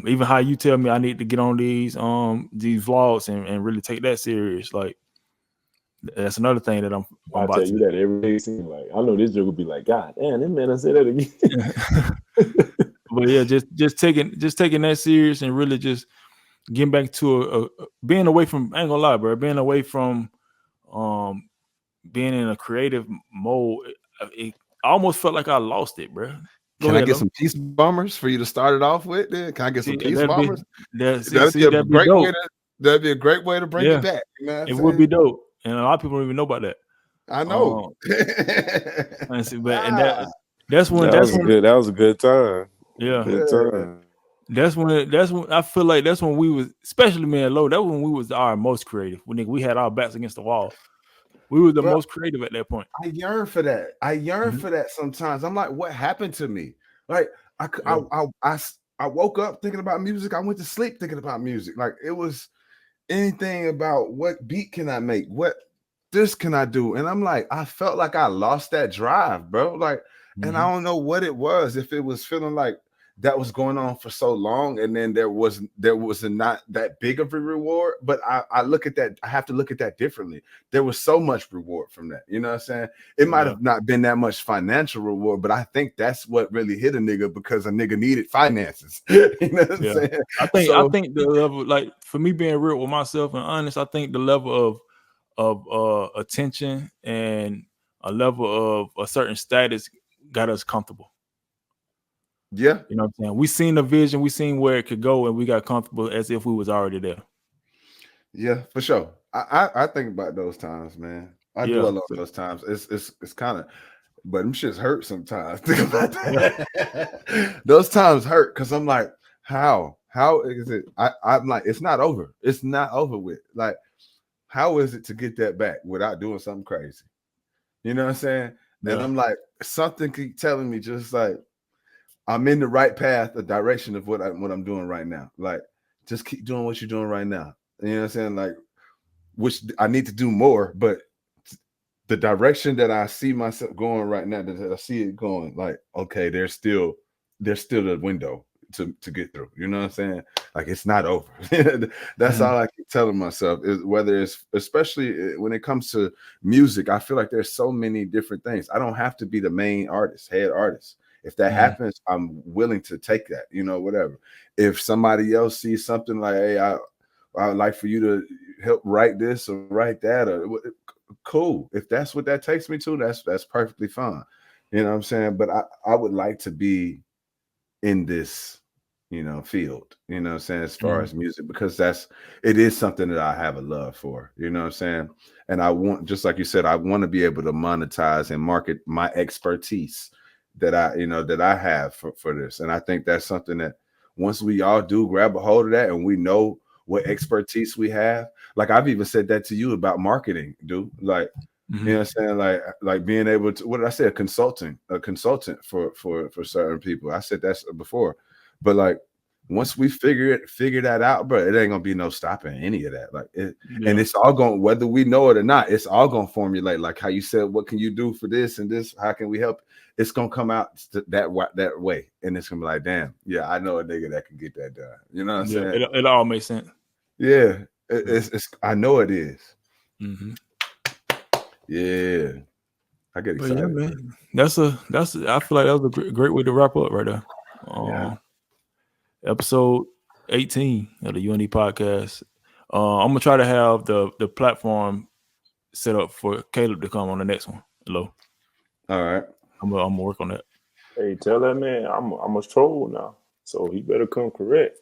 even how you tell me I need to get on these vlogs and really take that serious. Like that's another thing that I'm I about tell to you that every day. Like I know this joke will be like, God damn, this man I said that again. But yeah, just taking that serious and really just getting back to being away from, I ain't gonna lie, bro, being away from being in a creative mode. It almost felt like I lost it, bro. Can I get some peace bombers for you to start it off with? Then can I get some peace bombers? That'd be a great way. That'd be a great way to bring it back. You know it would be dope, and a lot of people don't even know about that. I know. That's when that was a good time. Yeah, good time. That's when I feel like that's when we was, especially me and Low. That's when we was our most creative. When we had our backs against the wall. We were the most creative at that point. I yearn for that. I yearn for that sometimes. I'm like, what happened to me? Like I woke up thinking about music. I went to sleep thinking about music. Like it was anything about what beat can I make? What this can I do? And I'm like, I felt like I lost that drive, bro. Like, and I don't know what it was. If it was feeling like that was going on for so long, and then there was not that big of a reward. But I look at that, I have to look at that differently. There was so much reward from that. You know what I'm saying? It might have not been that much financial reward, but I think that's what really hit a nigga, because a nigga needed finances. You know what I'm saying? I think the level, like, for me being real with myself and honest, I think the level of attention and a level of a certain status got us comfortable. Yeah. You know what I'm saying? We seen the vision, we seen where it could go, and we got comfortable as if we was already there. Yeah, for sure. I think about those times, man. I do a lot of those times. It's kind of, but them shits hurt sometimes. Think about that. Those times hurt, because I'm like, how is it? I'm like, it's not over. It's not over with. Like, how is it to get that back without doing something crazy? You know what I'm saying? And I'm like, something keep telling me, just like, I'm in the right path, the direction of what I'm doing right now. Like, just keep doing what you're doing right now. You know what I'm saying? Like, which I need to do more, but the direction that I see myself going right now, that I see it going, like, okay, there's still a window to get through. You know what I'm saying? Like, it's not over. That's all I keep telling myself, is whether it's, especially when it comes to music, I feel like there's so many different things. I don't have to be the main artist, head artist. If that happens, I'm willing to take that, you know, whatever. If somebody else sees something like, hey, I would like for you to help write this or write that, or cool. If that's what that takes me to, that's perfectly fine. You know what I'm saying? But I would like to be in this, you know, field, you know what I'm saying, as far as music, because it is something that I have a love for, you know what I'm saying? And I want, just like you said, I want to be able to monetize and market my expertise that I have for this. And I think that's something that once we all do grab a hold of that, and we know what expertise we have, like, I've even said that to you about marketing, dude. Like, you know what I'm saying? Like being able to, what did I say? A consultant for certain people. I said that before, but like, once we figure that out, bro, it ain't gonna be no stopping any of that. Like, and it's all going, whether we know it or not, it's all gonna formulate. Like how you said, what can you do for this and this? How can we help? It's gonna come out that way, and it's gonna be like, damn, yeah, I know a nigga that can get that done. You know what I'm saying? It all makes sense. Yeah, it's I know it is. Yeah, I get excited. Yeah, man. That's I feel like that was a great way to wrap up right there. Episode 18 of the UND podcast. I'm gonna try to have the platform set up for Caleb to come on the next one. Hello. All right. I'm gonna work on that. Hey, tell that man I'm a troll now, so he better come correct.